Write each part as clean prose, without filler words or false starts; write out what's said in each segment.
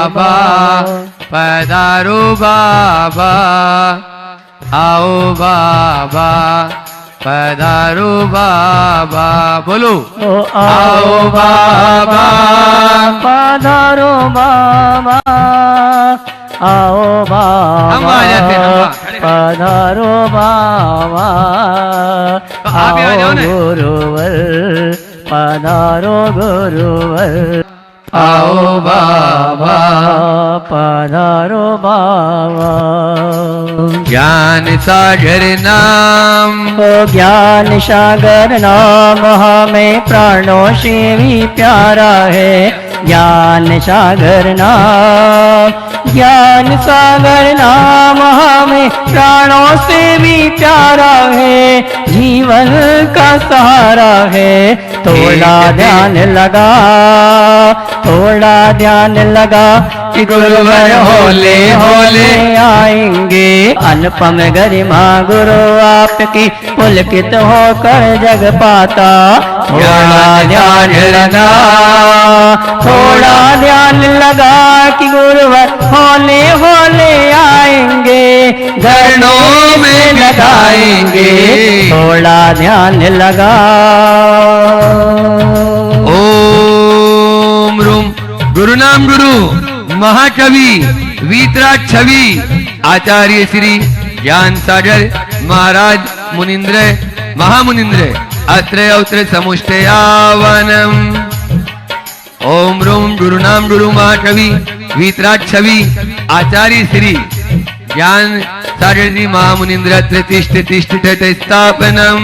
बाबा पधारो बाबा, आओ बाबा पधारो बाबा, बोलो आओ बाबा पधारो बाबा, आओ बाबा पधारो बाबा, आओ गुरुवर पधारो गुरुवर, आओ बाबा पधारो बाबा। ज्ञान सागर नाम, ओ ज्ञान सागर नाम हमें प्राणों से भी प्यारा है। ज्ञान सागर नाम, ज्ञान सागर नाम हमें प्राणों से भी प्यारा है। जीवन का सहारा है। थोड़ा ध्यान लगा, थोड़ा ध्यान लगा कि गुरुवर होले होले आएंगे। अनुपम गरिमा गुरु आपकी पुलकित होकर जग पाता। थोड़ा ध्यान लगा, थोड़ा ध्यान लगा कि गुरुवर होले होले आएंगे। धरनों में लगाएंगे, थोड़ा ध्यान लगा। ओम रूम गुरु नाम गुरु महाकवि वीतराग छवि आचार्य श्री ज्ञान सागर महाराज मुनिंद्र महामुनिंद्र अत्र अवत्र समुष्टयावनम। ओम रूम गुरु नाम गुरु महाकवि वीतराग छवि आचार्य श्री ज्ञान सागर जी महामुनिंद्र अत्र तिष्ठ तिष्ठ तट स्थापनम।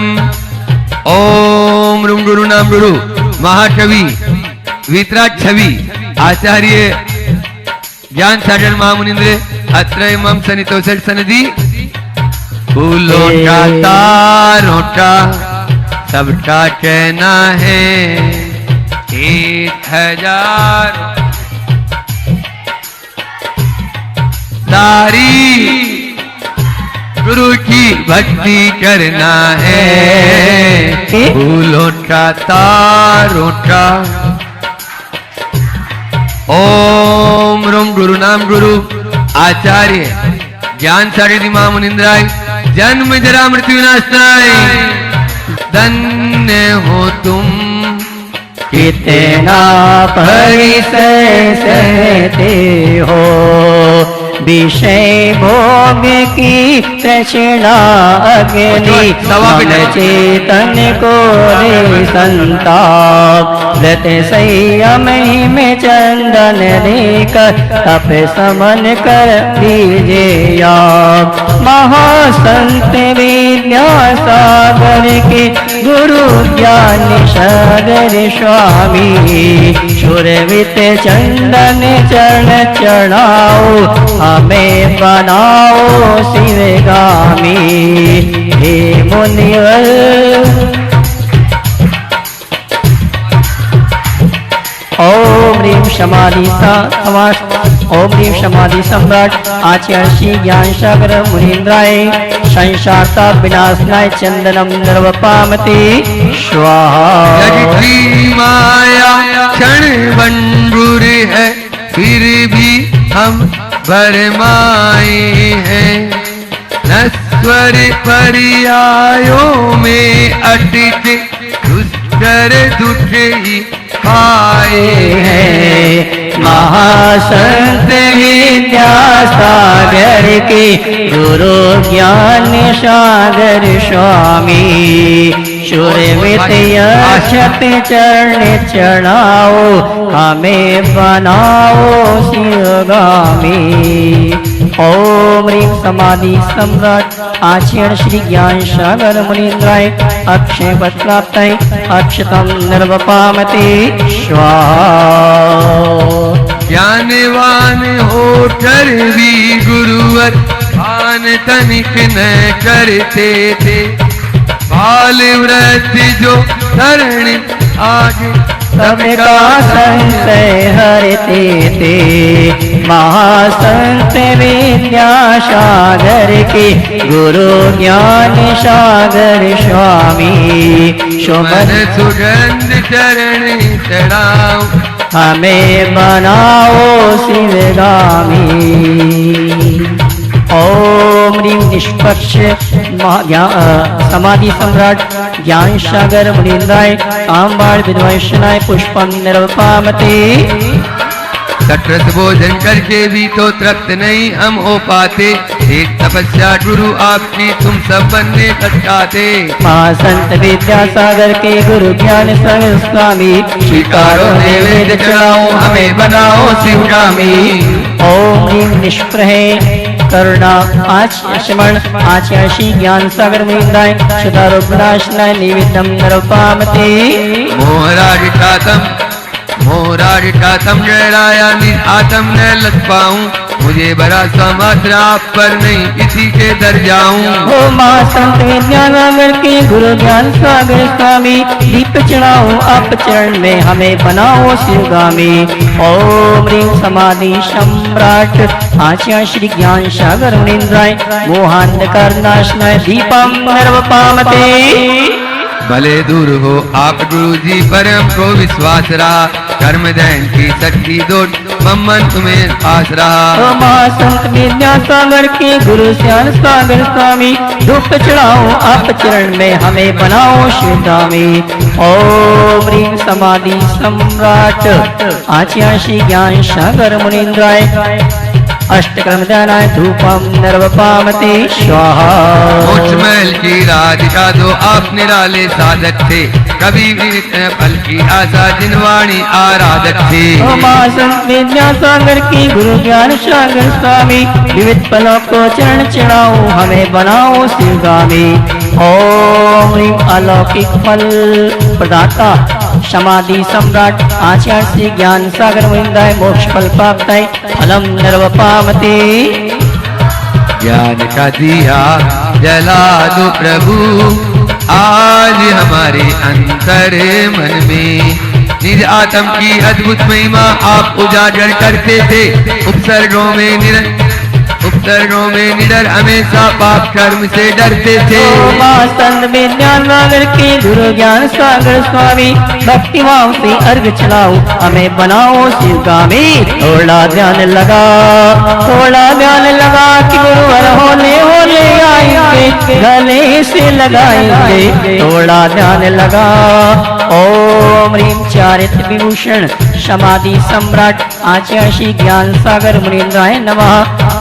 ओम रूम गुरु नाम गुरु महाकवि वीतराग छवि आचार्य ज्ञान सागर महामुनिंद्र अत्र मम सनितोषर सनदी। फूलों का तारों का सबका कहना है 1000 सारी गुरु की भक्ति करना है। फूलों का तारों का। ओम रूम गुरु नाम गुरु आचार्य ज्ञान सागर महामुनिंद्राय जन्म जरा मृत्यु नाशनाय। धन्य हो तुम कितना परिसर सहते हो। विषय भोग की तृष्णा अग्नि मन चेतन को दे संताप। व्रत संयम में चंदन देकर तप समन कर दीजिए आप। महासंत विद्यासागर के गुरु ज्ञान सागर स्वामी। सुरवित चंदन चरण चढ़ाओ हमें बनाओ शिवगामी। हे मुनिवर ओम ह्रीं समाधि ओम ह्रीं समाधि सम्राट आचार्य श्री ज्ञान सागर मुनीन्द्राय संसारता विनाशनाय चंदनम निर्वपामते स्वाहा। माया क्षण बंधुर है फिर भी हम भरमाए हैं। नश्वर पर्यायों में अटित दुष्कर दुख ही पाए हैं। महासंत विद्यासागर के गुरु ज्ञान सागर स्वामी। सुरवित यक्षत चरण चढ़ाओ हमें बनाओ शिवगामी। ओम ह्रीं समाधि सम्राट आचार्य श्री ज्ञान सागर मुनीन्द्राय अक्षय पद प्राप्ताय अक्षतम निर्वपामते स्वाहा। ज्ञानवान होकर भी गुरुवर भान तनिक न करते थे। बाल वृद्धि जो शरण आगे सबका संशय हरते थे। महासंत विद्यासागर के गुरु ज्ञान सागर स्वामी। सुमन सुगंध चरण चढ़ाओ हमें बनाओ शिवगामी। ओम ह्रीं निष्पक्ष समाधि सम्राट ज्ञान सागर मुनीन्द्राय कामबाण विद्वंसनाय पुष्पम निर्वपामते। सत्रस भोजन करके भी तो तृप्त नहीं हम हो पाते, एक तपस्या गुरु आपकी तुम सब बनने तक चाहते। महासंत विद्यासागर के गुरु ज्ञान सागर स्वामी स्वीकारो नैवेद्य चढ़ाओ हमें बनाओ शिवगामी। ओम ह्रीं निष्प्रह करुणा आचमन आचाशी ज्ञान सागर मुनीन्द्राय सुधारोपनाशनाय निवेदम नरोपामते। मोहरारिटातम जयराया निरातम न लग पाऊं, मुझे बड़ा समर्थ आप पर नहीं किसी के दर जाऊं। ओ महासंत विद्यासागर के गुरु ज्ञान सागर स्वामी दीप चढ़ाओ आप चरण में हमें बनाओ शिवगामी। ओम ह्रीं समाधि सम्राट आचार्य श्री ज्ञान सागर मुनीन्द्राय मोहांधकार नाशनाय दीपम निर्वपामते। भले दूर हो आप गुरु जी पर हमको विश्वास रहा, कर्म दैन की शक्ति दो मम्मन तुम्हें पास रहा। महासंत विद्यासागर के गुरु ज्ञान सागर स्वामी धूप चढ़ाओ आप चरण में हमें बनाओ शिवगामी। ओम ह्रीं समाधि सम्राट आचार्य श्री ज्ञान सागर मुनीन्द्राय अष्टक्रम ध्यानाय धूपम निर्वपामते स्वाहा। मोक्ष महल की राधिका दो आप निराले साधक थे, कभी भी फल की आशा जिनवाणी आराधक थे। महासंत विद्यासागर की गुरु ज्ञान सागर स्वामी विविध फलों को चरण चढ़ाओ हमें बनाओ शिवगामी। ओम ह्रीं अलौकिक फल प्रदाता समाधि सम्राट आचार्य श्री ज्ञान सागर मुनीन्द्राय मोक्ष फल प्राप्ताय फलम निर्वपामते। ज्ञान का दिया जला दो प्रभु आज हमारे अंतर मन में, निज आत्म की अद्भुत महिमा आप उजागर करते थे। उपसर्गों में निडर हमेशा पाप कर्म से डरते थे। महासंत विद्यासागर के गुरु ज्ञान सागर स्वामी भक्ति भाव से अर्घ चढ़ाओ हमें बनाओ शिवगामी। थोड़ा ध्यान लगा कि गुरुवर होले आएंगे गले से लगाएंगे। थोड़ा ध्यान लगा। ओम ह्रीं चारित्र विभूषण समाधि सम्राट आचार्य श्री ज्ञान सागर मुनीन्द्राय नमः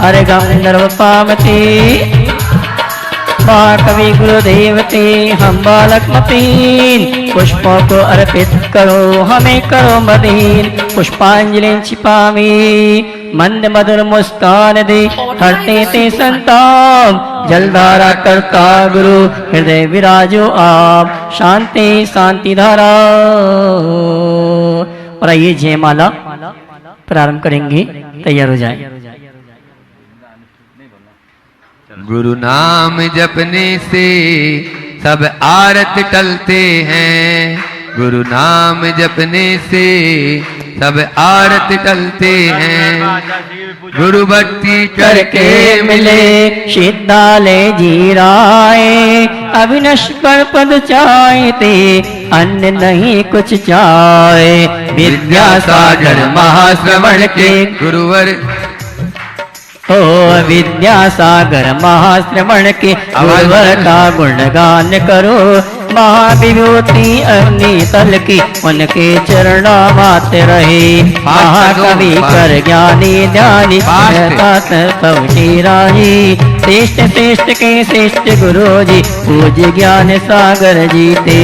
अर्घम निर्वपामते। कवि गुरुदेव ते हम बालक मतीन पुष्पों को अर्पित करो हमें करो मदीन। पुष्पांजलि छिपावी मंद मधुर मुस्कान दे हरते ते संताप जलधारा करता गुरु हृदय विराजो आप शांति शांति धारा। और आइए जयमाला प्रारंभ करेंगे, तैयार हो जाए। गुरु नाम जपने से सब आरत टलते हैं, गुरु नाम जपने से सब आरत टलते हैं। गुरु भक्ति करके मिले सिद्धालय जीराए अविनश्वर पद चाहते अन्य नहीं कुछ चाहे। विद्यासागर महाश्रवण के गुरुवर ओ विद्यासागर महाश्रवण के गुरुवर का गुणगान करो। महाविभूति अग्नि तल की उनके चरणा मात रहे। महाकवि कर ज्ञानी ध्यानी राही श्रेष्ठ श्रेष्ठ के श्रेष्ठ गुरु जी पूज्य ज्ञान सागर जीते।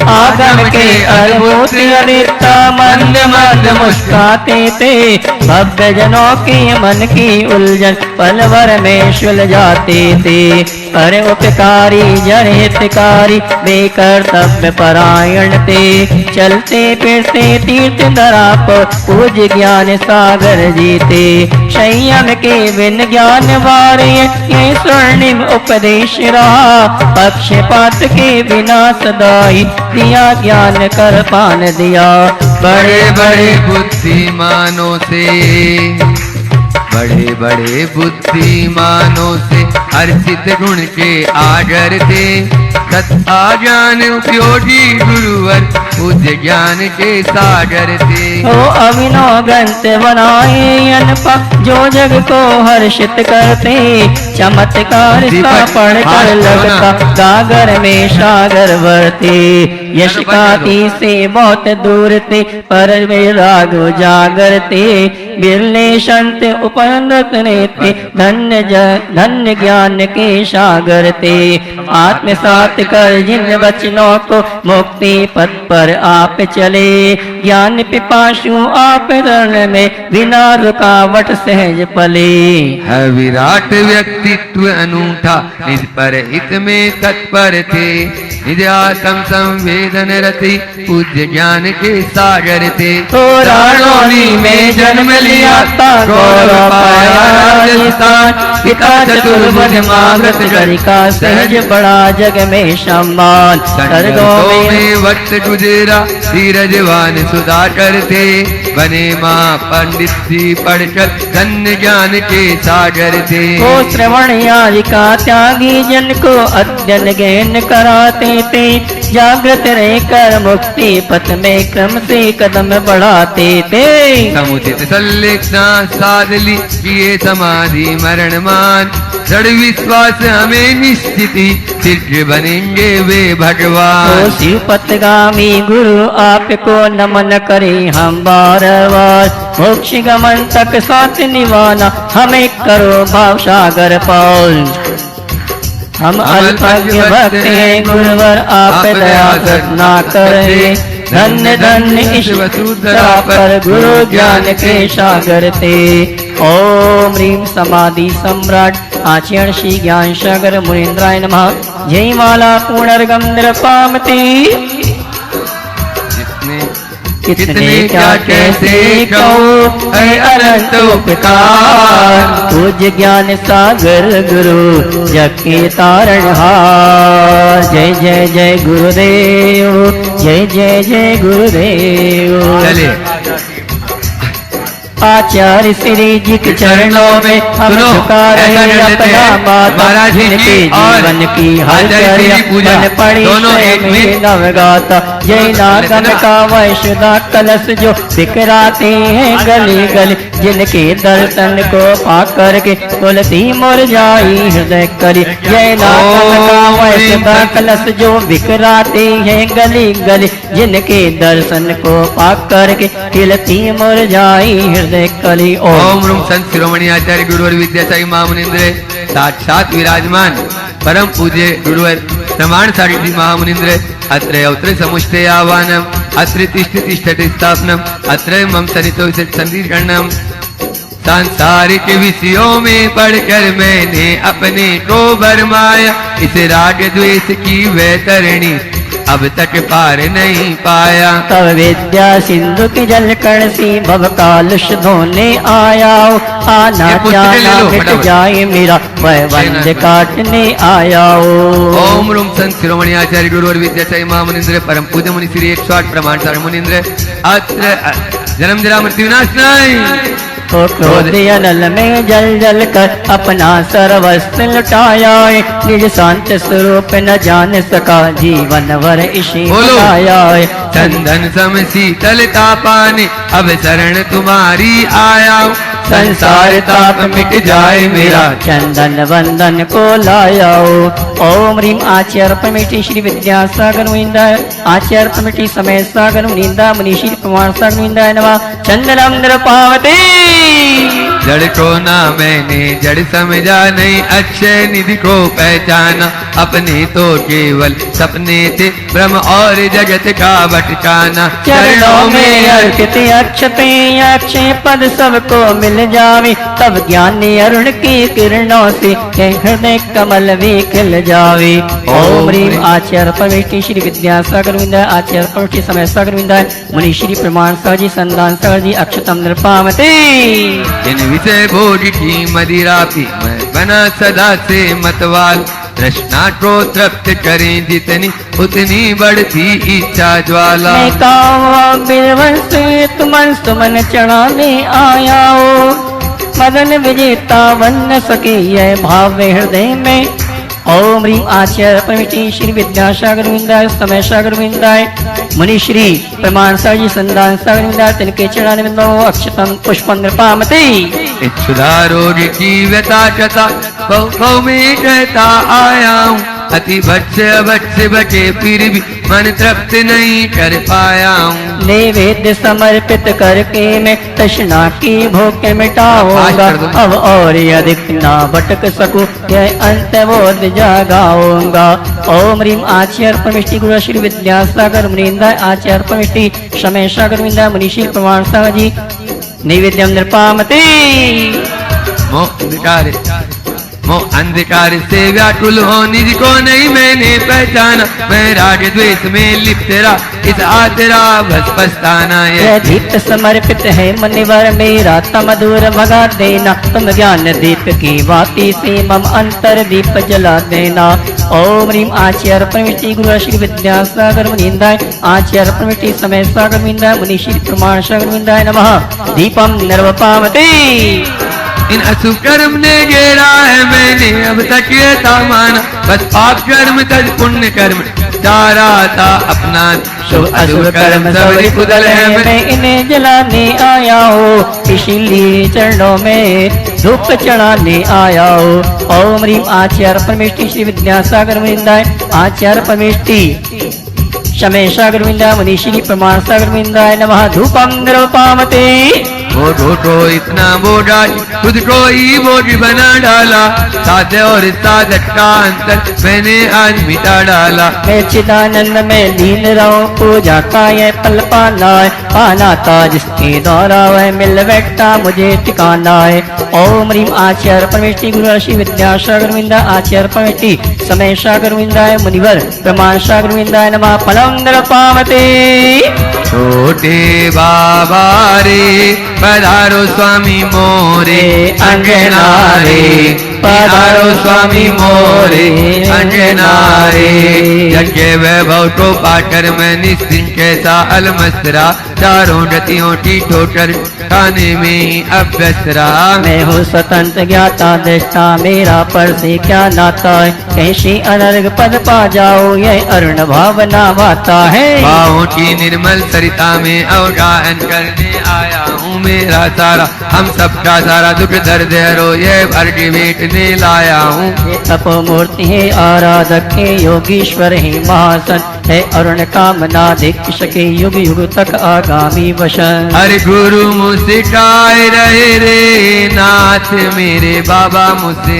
आगम के अद्भुत अनिता मंद मंद मुस्काते थे। भक्त जनों के मन की उलझन पलवर में सुलझाते थे। पर उपकारी जन हितकारी बेकर्तव्य परायण थे। चलते फिरते तीर्थ धरा पर पूज्य ज्ञान सागर जीते। संयम के बिन ज्ञान वारे ये स्वर्णिम उपदेश रहा। पक्षपात के बिना सदाई दिया ज्ञान कर पान दिया। बड़े बड़े बुद्धिमानों से बड़े बड़े बुद्धिमानों से अर्चित गुण के आगर थे। सत्ता ज्ञान उपयोगी गुरुवर पूज्य ज्ञान के सागर थे। हो अभिनव ग्रंथ बनाए अनपा जो जग को हर्षित करते, चमत्कार सा पढ़कर लगता गागर में सागर भरते। यश काती से बहुत दूर थे पर वे राग जागरते, बिरले संत उपनत थे धन्य ज्ञान के सागर थे। आत्मसात कर जिन वचनों को मुक्ति पथ पर आप चले, ज्ञान पिपासु आप रण में बिना रुकावट सहज पले। है विराट व्यक्तित्व अनूठा निज पर हित में तत्पर थे, निज आत्म संवेदन रति पूज्य ज्ञान के सागर थे। तो राणोनी में जन्म लिया था गौरव पाया राजस्थान, पिता चतुर्भुज मागत गरिका सहज बड़ा जग में सम्मान। स्वर्गों में वक्त गुजरा धीरजवान सुधाकर थे, बने माँ पंडित जी पढ़कर धन्य ज्ञान के सागर थे। ओ श्रवण यारिका त्यागी जन को अध्ययन ज्ञान कराते थे, जागृत रहकर मुक्ति पथ में क्रम से कदम बढ़ाते थे। समुचित संलिग्ना साधली किए समाधि मरण मान, दृढ़ विश्वास हमें निश्चिति सिद्ध बनेंगे वे भगवान। तो शिवपतगामी गुरु आपको नमन करे हम बार बार, मोक्ष गमन तक साथ निभाना हमें करो भाव सागर पाल। हम अल्पज्ञ भक्त हैं गुरुवर आप दया करना करे, धन्य धन्य ईश्वर पर गुरु ज्ञान के सागर थे। ओम ह्रीं समाधि सम्राट आचरण श्री ज्ञान सागर मुनीन्द्राय नमः। जय माला पुनर्गंध पामती। कितने क्या कैसे कहूँ है अनंत उपकार, पूज्य ज्ञान सागर गुरु जग के तारणहार। जय जय जय गुरुदेव, जय जय जय गुरुदेव। चलिए आचार्य श्री जी के चरणों में हम झुका रहे अपना माता, जिनके जीवन की हर मन पड़ी में नवगाता। जय नागन का वैश्यदा कलश जो बिखराते हैं गली गली, जिनके दर्शन को पाकर के तुलसी मुरझाई हृदय करी। जय नागन का वैश्यदा कलश जो बिखराते हैं गली गली, जिनके दर्शन को पाकर के तुलसी मुरझाई कली। ओम रूम संत शिरोमणि आचार्य गुरुवर विद्यासाई महामुनिंद्र साक्षात विराजमान परम पूज्य गुरुवर प्रमाण सारिथि महामुनिंद्र अत्र अवत्र समुष्टे आह्वानम, अत्र तिष्ठ तिष्ठति स्थापनम, अत्र मम सनितो संधिकरणम। सांसारिक विषयों में पढ़कर मैंने अपने को भरमाया, इस राग द्वेष की वैतरणी अब तक पार नहीं पाया। तब विद्या सिंधु के जल कण सी भव कालुष धोने आया, आना जाना मिट जाए मेरा वह वंद काटने आया। ओम रूम संत शिरोमणि आचार्य गुरुवर विद्यासाई महामुनिंद्र परम पूज्य मुनि श्री 108 प्रमाण सार मुनिंद्र अत्र जन्म जरा मृत्यु विनाशनाय। तो क्रोध अनल में जल जल कर अपना सर्वस्व लुटाया, निज शांत स्वरूप न जान सका जीवन भर इसी आया। चंदन सम शीतलता पाने अब शरण तुम्हारी आया, संसार ताप मिट जाए मेरा चंदन वंदन को लाया। ओम ह्रीं आचार्य परमेष्टि श्री विद्यासागर मुनिंदा आचार्य परमेष्टि समय सागर मुनिंदा मुनि श्री प्रमाण सागर मुनिंदा नमः। चंदनम पावती। जड़ को ना मैंने जड़ समझा नहीं, अक्षय निधि को पहचाना, अपने तो केवल सपने थे भ्रम और जगत का भटकाना। चरणों में अर्पित अक्षते अक्षय पद सबको मिल जावे, तब ज्ञानी अरुण की किरणों से हृदय कमल भी खिल जावे। ओम ह्रीं आचार्य परमेष्टि श्री विद्यासागर विंदा आचार्य परमेष्टि समय सागर विंदा मुनि श्री प्रमाण साजी संदान साजी अक्षतम नृपामते। इन विषय भोग की मदिरा पी मैं बना सदा से मतवाल, तृष्णा को तृप्त करें जितनी उतनी बढ़ती इच्छा ज्वाला। तुमन सुमन चढ़ाने आया हो, मदन विजेता बन न सके यह भाव हृदय में, ओम ह्रीं आचार्य परमेष्टि श्री विद्यासागर गोविंदाय समय सागर गोविंदाय मुनि श्री प्रमाण सागर जी संदान सागर गोविंदाय तिनके चरण में अक्षतम पुष्पं नृपामते इच्छुदा रोग की व्यथा शता बहु में कहता आया हूँ अति भक्ष्य बचे फिर भी मन तृप्त नहीं कर पाया हूँ। नैवेद्य समर्पित करके मैं तृष्णा की भूख मिटाऊंगा अब और अधिक ना भटक सकूं यह अंत बोध जगाऊंगा। ओम ह्रीं आचार्य परमेष्टि गुरु श्री विद्यासागर मुनींद्राय आचार्य परमेष्टि समय सागर मुनींद्राय मुनिशील प्रमाण सागर जी नैवेद्यम नृपामते। मोह अंधकार से व्याकुल हो निज को नहीं मैंने पहचाना मैं राग द्वेष में लिप्त रहा इस आतरा बस पछताना यह दीप समर्पित है मुनिवर मेरा तम दूर भगा देना तुम ज्ञान दीप की बाती से मम अंतर दीप जला देना। ओम ह्रीं आचार्य परमेष्टि गुरु श्री विद्यासागर मुनींद्राय आचार्य परमेष्टि समय सागर मुनींद्राय मुनिश्री प्रमाण सागर मुनींद्राय नमः दीपम निर्वपामते। इन अशुभ कर्म ने घेरा है मैंने अब तक ये था माना बस पाप कर्म तज पुण्य कर्म चारा था अपना शुभ अशुभ कर्म सबरी कुदल है मैं इन्हें जलाने आया हूँ इसीलिए चरणों में धूप चढ़ाने आया हूँ। ओम ह्रीं आचार्य परमेष्टि श्री विद्यासागर मुनींद्राय आचार्य परमेष्टि समय सागर मुनींद्राय मुनिश्री प्रमाण सागर मुनींद्राय नमः धूपम निर्वपामते। वो इतना बोझा खुद को ही बोझ बना डाला साधे और साधक का अंतर मैंने आज मिटा डाला। मैं चिदानंद में लीन रहूं पूजा का यह पल पाना है पाना था जिसके द्वारा वह मिल बैठा मुझे ठिकाना है। ओम ह्रीं आचार्य परमेष्टि गुरु श्री विद्यासागर मुनींद्राय आचार्य परमेष्टि समय सागर मुनींद्राय मुनिवर प्रमाण सागर मुनींद्राय नमः फलम नृपामते। छोटे बाबा रे पधारो स्वामी मोरे अंगना रे पधारो स्वामी मोरे अंगना रे यज्ञ वैभव को पाकर मैं निश्चिंत कैसा अलमस्तरा चारों गतियों की ठोकर खाने में अभ्यस्त रहा। मैं हूँ स्वतंत्र ज्ञाता दृष्टा मेरा पर से क्या नाता है कैसी अनर्घ पद पा जाओ यह अरुण भावना भाता है। भावों की निर्मल सरिता में अवगाहन करने आया हूँ मेरा सारा हम सबका सारा दुख दर्द हरो ये भर के बेटने लाया हूँ। तपो मूर्ति है आराधक है योगीश्वर है महासन है अरुण कामना देख सके युग युग तक आगामी वशन। हर गुरु मुझसे काय रहे रे नाथ मेरे बाबा मुझसे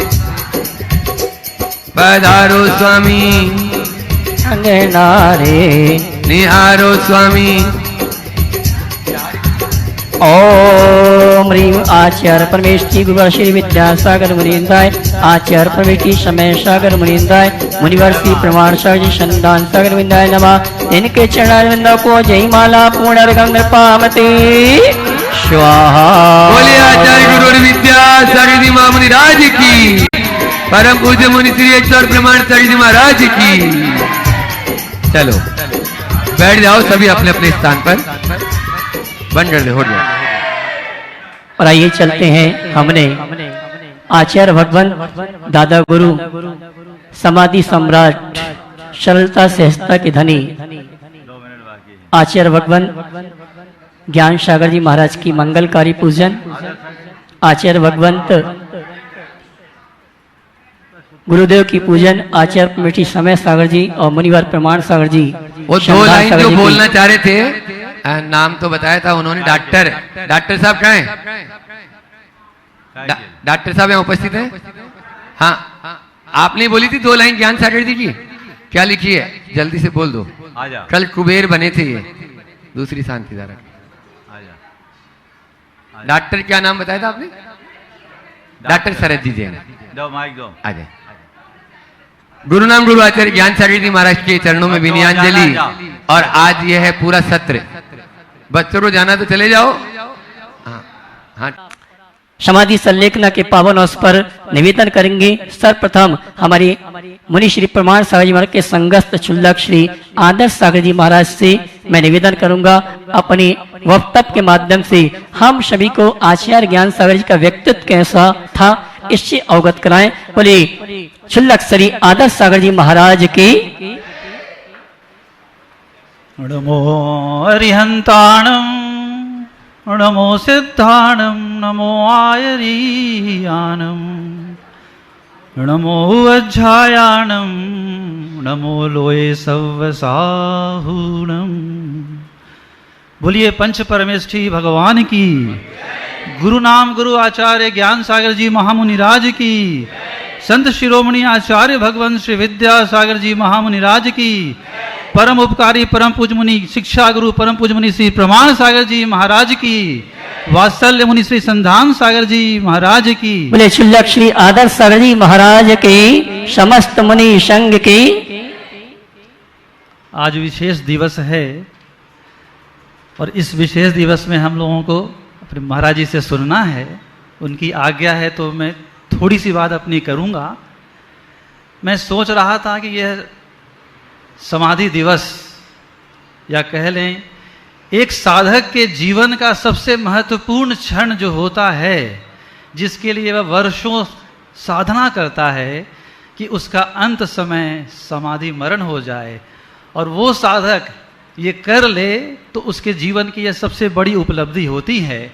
पधारो स्वामी अंगना रे निहारो स्वामी। ओम ह्रीं आचार्य परमेष्टि गुरु श्री विद्यासागर मुनींद्राय आचार्य परमेष्टि समय सागर मुनींद्राय मुनिवर श्री प्रमाण सागर जी संदान सागर मुनींद्राय नमः इनके चरण को जय माला पूर्णर्घं नृपामते स्वाहा। बोले आचार्य गुरु विद्यासागर जी महामुनि राज की परम पूज्य मुनि श्री अक्षर प्रमाण सागर जी महाराज की। चलो बैठ जाओ सभी अपने अपने स्थान पर बंद कर दे हो गया। और आइए चलते हैं हमने आचार्य भगवान दादा गुरु समाधि सम्राट सरलता सहजता के धनी आचार्य भगवान ज्ञान सागर जी महाराज की मंगलकारी पूजन आचार्य भगवंत गुरुदेव की पूजन आचार्य परमेष्टि समय सागर जी और मुनिवर प्रमाण सागर जी। वो दो लाइन जो बोलना चाह रहे थे नाम तो बताया था उन्होंने डॉक्टर साहब कहाँ हैं? डॉक्टर साहब यहाँ उपस्थित हैं? हाँ आपने बोली थी 2 लाइन ज्ञान सागर जी की क्या लिखी है जल्दी से बोल दो। कल कुबेर बने थे ये दूसरी शांति धारा। डॉक्टर क्या नाम बताया था आपने? डॉक्टर शरद जी जैन। आ जाए। गुरु नाम गुरु आचार्य ज्ञान सागर जी महाराज के चरणों में विनयाञ्जलि। और आज यह है पूरा सत्र। बच्चों को जाना तो चले जाओ। हाँ समाधि संलेखना के पावन अवसर पर निवेदन करेंगे। सर्वप्रथम हमारे मुनि श्री प्रमाण सागर जी महाराज के संगस्त क्षुल्लक श्री आदर्श सागर जी महाराज से मैं निवेदन करूंगा अपने वक्तव्य के माध्यम से हम सभी को आचार्य ज्ञान सागर जी का व्यक्तित्व कैसा था इससे अवगत कराएं। बोले क्षुल्लक श्री आदर्श सागर जी महाराज की। नमो अरिहंताणं नमो सिद्धाणं नमो आयरीयाणं नमो अध्यायाणं नमो लोये सव्वसाहूणं। बोलिए पंच परमेष्ठी भगवान की, गुरु नाम गुरु आचार्य ज्ञान सागर जी महामुनिराज की, संत शिरोमणि आचार्य भगवान श्री विद्यासागर जी महामुनिराज की, परम उपकारी परम पूज मुनि शिक्षा गुरु परम पूज मुनि श्री प्रमाण सागर जी महाराज की, वात्सल्य मुनि श्री संधान सागर जी महाराज की। बोले क्षुल्लक श्री आदर्श सागर जी महाराज की, समस्त मुनि संघ की। आज विशेष दिवस है और इस विशेष दिवस में हम लोगों को अपने महाराज जी से सुनना है। उनकी आज्ञा है तो मैं थोड़ी सी बात अपनी करूंगा। मैं सोच रहा था कि यह समाधि दिवस या कह लें एक साधक के जीवन का सबसे महत्वपूर्ण क्षण जो होता है, जिसके लिए वह वर्षों साधना करता है कि उसका अंत समय समाधि मरण हो जाए, और वो साधक ये कर ले तो उसके जीवन की यह सबसे बड़ी उपलब्धि होती है।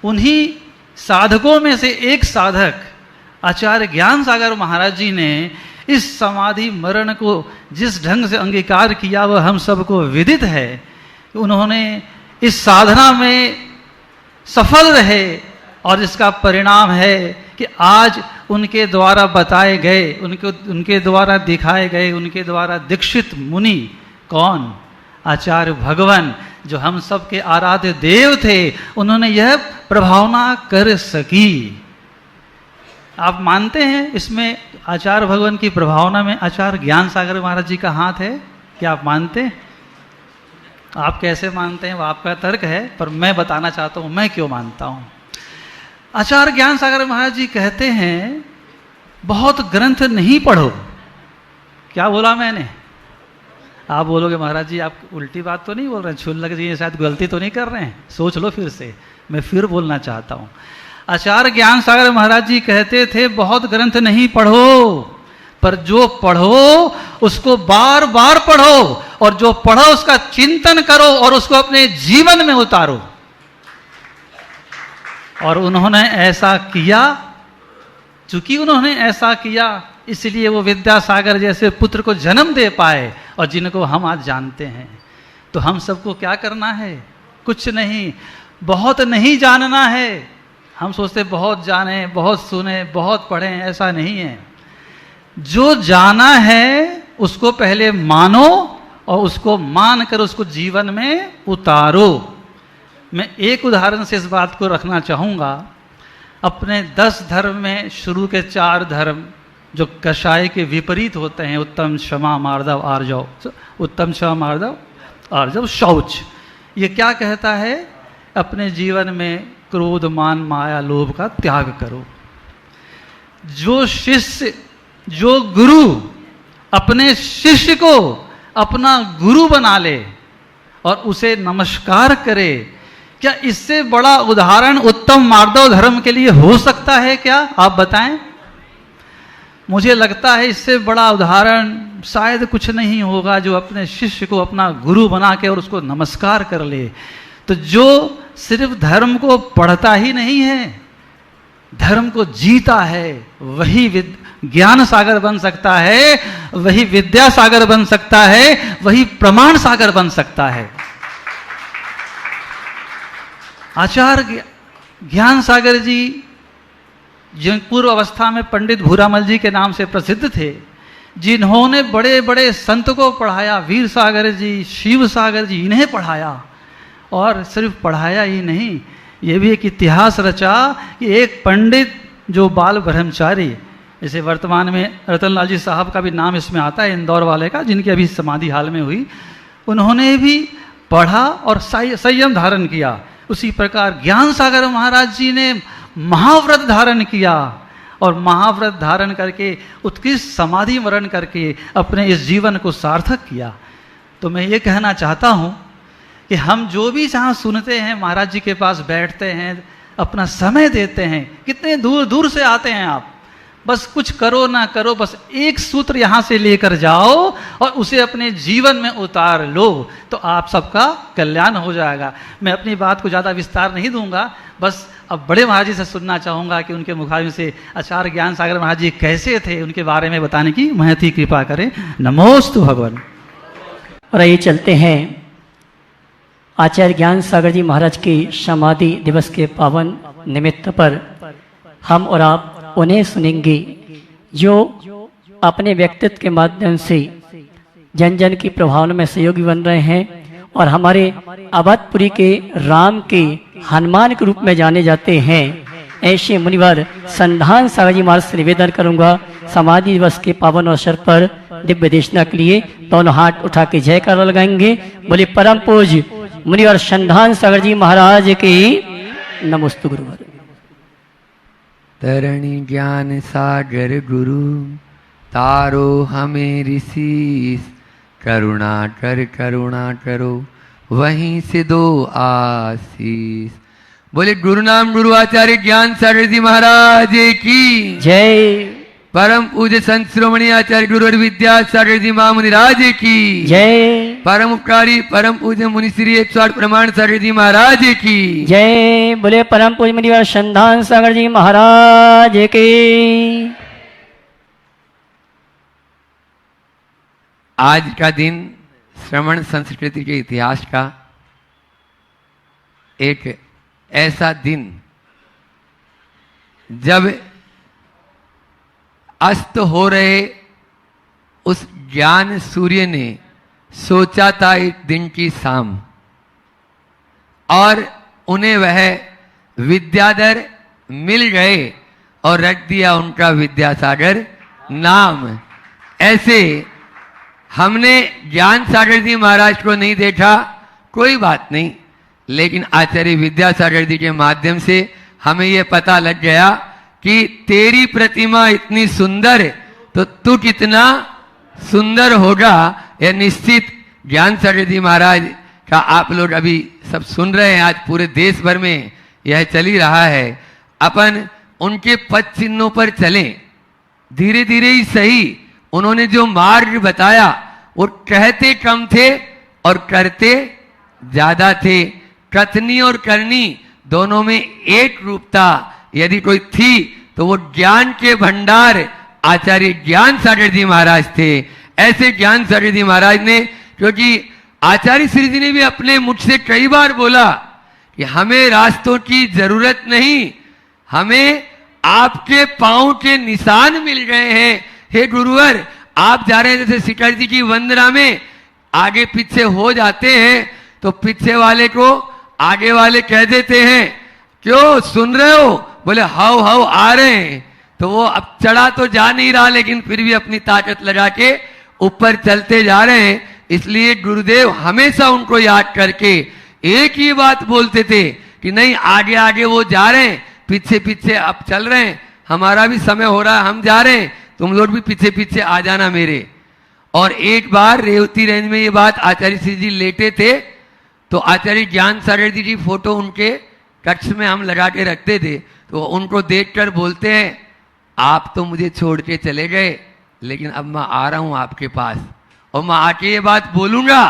उन्हीं साधकों में से एक साधक आचार्य ज्ञान सागर महाराज जी ने इस समाधि मरण को जिस ढंग से अंगीकार किया वह हम सबको विदित है। उन्होंने इस साधना में सफल रहे और इसका परिणाम है कि आज उनके द्वारा बताए गए, उनके द्वारा दिखाए गए, उनके द्वारा दीक्षित मुनि कौन? आचार्य भगवान, जो हम सब के आराध्य देव थे, उन्होंने यह प्रभावना कर सकी। आप मानते हैं इसमें आचार्य भगवान की प्रभावना में आचार्य ज्ञान सागर महाराज जी का हाथ है? क्या आप मानते हैं? आप कैसे मानते हैं वो आपका तर्क है, पर मैं बताना चाहता हूं मैं क्यों मानता हूं। आचार्य ज्ञान सागर महाराज जी कहते हैं बहुत ग्रंथ नहीं पढ़ो। क्या बोला मैंने? आप बोलोगे महाराज जी आप उल्टी बात तो नहीं बोल रहे हैं, क्षुल्लक जी शायद गलती तो नहीं कर रहे हैं, सोच लो फिर से। मैं फिर बोलना चाहता हूं। आचार्य ज्ञान सागर महाराज जी कहते थे बहुत ग्रंथ नहीं पढ़ो, पर जो पढ़ो उसको बार बार पढ़ो, और जो पढ़ो उसका चिंतन करो और उसको अपने जीवन में उतारो। और उन्होंने ऐसा किया। चूंकि उन्होंने ऐसा किया इसलिए वो विद्यासागर जैसे पुत्र को जन्म दे पाए, और जिनको हम आज जानते हैं। तो हम सबको क्या करना है? कुछ नहीं, बहुत नहीं जानना है। हम सोचते बहुत जाने, बहुत सुने, बहुत पढ़े, ऐसा नहीं है। जो जाना है उसको पहले मानो और उसको मानकर उसको जीवन में उतारो। मैं एक उदाहरण से इस बात को रखना चाहूँगा। अपने 10 धर्म में शुरू के 4 धर्म जो कषाय के विपरीत होते हैं, उत्तम, क्षमा, मार्दव, आर्जव, उत्तम, क्षमा, मार्दव, आर्जव, शौच, ये क्या कहता है? अपने जीवन में क्रोध, मान, माया, लोभ का त्याग करो। जो शिष्य, जो गुरु अपने शिष्य को अपना गुरु बना ले और उसे नमस्कार करे, क्या इससे बड़ा उदाहरण उत्तम मार्दव धर्म के लिए हो सकता है क्या? आप बताएं। मुझे लगता है इससे बड़ा उदाहरण शायद कुछ नहीं होगा, जो अपने शिष्य को अपना गुरु बना के और उसको नमस्कार कर ले। तो जो सिर्फ धर्म को पढ़ता ही नहीं है, धर्म को जीता है, वही ज्ञान सागर बन सकता है, वही विद्या सागर बन सकता है, वही प्रमाण सागर बन सकता है। आचार्य ज्ञान सागर जी जो पूर्व अवस्था में पंडित भूरामल जी के नाम से प्रसिद्ध थे, जिन्होंने बड़े बड़े संत को पढ़ाया, वीर सागर जी, शिव सागर जी, इन्हें पढ़ाया। और सिर्फ पढ़ाया ही नहीं, ये भी एक इतिहास रचा कि एक पंडित जो बाल ब्रह्मचारी, जैसे वर्तमान में रतनलाल जी साहब का भी नाम इसमें आता है, इंदौर वाले का, जिनकी अभी समाधि हाल में हुई, उन्होंने भी पढ़ा और संयम धारण किया। उसी प्रकार ज्ञान सागर महाराज जी ने महाव्रत धारण किया और महाव्रत धारण करके उत्कृष्ट समाधि मरण करके अपने इस जीवन को सार्थक किया। तो मैं ये कहना चाहता हूँ कि हम जो भी जहाँ सुनते हैं, महाराज जी के पास बैठते हैं, अपना समय देते हैं। कितने दूर दूर से आते हैं आप, बस कुछ करो ना करो, बस एक सूत्र यहाँ से लेकर जाओ और उसे अपने जीवन में उतार लो, तो आप सबका कल्याण हो जाएगा। मैं अपनी बात को ज़्यादा विस्तार नहीं दूंगा, बस अब बड़े महाराज जी से सुनना चाहूँगा कि उनके मुखारबिन से आचार्य ज्ञान सागर महाराज जी कैसे थे, उनके बारे में बताने की महती कृपा करें। नमोस्तु भगवान। और आइए चलते हैं आचार्य ज्ञान सागर जी महाराज की समाधि दिवस के पावन निमित्त पर हम और आप उन्हें सुनेंगे जो अपने व्यक्तित्व के माध्यम से जन जन की प्रभावना में सहयोगी बन रहे हैं और हमारे अवधपुरी के राम के हनुमान के रूप में जाने जाते हैं। ऐसे मुनिवर संधान सागर जी महाराज से निवेदन करूंगा समाधि दिवस के पावन अवसर पर दिव्य देशना के लिए दोनों हाथ उठा के जयकारा लगाएंगे। बोले परम पूज्य मुनिवर संधान सागर जी महाराज की नमोस्तु गुरुवर। तरणी ज्ञान सागर गुरु तारो हमें ऋषि, करुणा करो वहीं से दो आशीष। बोले गुरु नाम गुरु आचार्य ज्ञान सागर जी महाराज की जय। परम पूज्य संत श्रोमणी आचार्य गुरु और विद्या सागर जी महामुनि राज की जय। परम उपकारी परम पूज्य मुनि श्री 108 प्रमाण सागर जी महाराज की जय। बोले परम पूज्य मुनिवर संधान सागर जी महाराज की। आज का दिन श्रवण संस्कृति के इतिहास का एक ऐसा दिन जब अस्त हो रहे उस ज्ञान सूर्य ने सोचा था एक दिन की शाम, और उन्हें वह विद्याधर मिल गए और रख दिया उनका विद्यासागर नाम। ऐसे हमने ज्ञान सागर जी महाराज को नहीं देखा, कोई बात नहीं, लेकिन आचार्य विद्यासागर जी के माध्यम से हमें यह पता लग गया कि तेरी प्रतिमा इतनी सुंदर तो तू कितना सुंदर होगा। यह निश्चित ज्ञान सागर जी महाराज का आप लोग अभी सब सुन रहे हैं, आज पूरे देश भर में यह चल ही रहा है। अपन उनके पद चिन्हों पर चलें, धीरे धीरे ही सही। उन्होंने जो मार्ग बताया वो कहते कम थे और करते ज्यादा थे। कथनी और करनी दोनों में एक रूपता यदि कोई थी तो वो ज्ञान के भंडार आचार्य ज्ञान सागर जी महाराज थे। ऐसे ज्ञान सागर जी महाराज ने, क्योंकि आचार्य श्री जी ने भी अपने मुख से कई बार बोला कि हमें रास्तों की जरूरत नहीं, हमें आपके पांव के निशान मिल गए हैं। हे गुरुवर, आप जा रहे हैं जैसे शिखर जी की वंदना में आगे पीछे हो जाते हैं तो पीछे वाले को आगे वाले कह देते हैं क्यों सुन रहे हो, बोले हाउ हाउ आ रहे हैं। तो वो अब चढ़ा तो जा नहीं रहा, लेकिन फिर भी अपनी ताकत लगा के ऊपर चलते जा रहे हैं। इसलिए गुरुदेव हमेशा उनको याद करके एक ही बात बोलते थे कि नहीं, आगे आगे वो जा रहे हैं, पीछे पीछे अब चल रहे हैं, हमारा भी समय हो रहा है, हम जा रहे हैं, तुम लोग भी पीछे पीछे आ जाना मेरे। और एक बार रेवती रेंज में ये बात आचार्य श्री जी लेटे थे तो आचार्य ज्ञान सागर जी की फोटो उनके कक्ष में हम लगा के रखते थे, तो उनको देखकर बोलते हैं आप तो मुझे छोड़ के चले गए, लेकिन अब मैं आ रहा हूं आपके पास और मैं आके ये बात बोलूंगा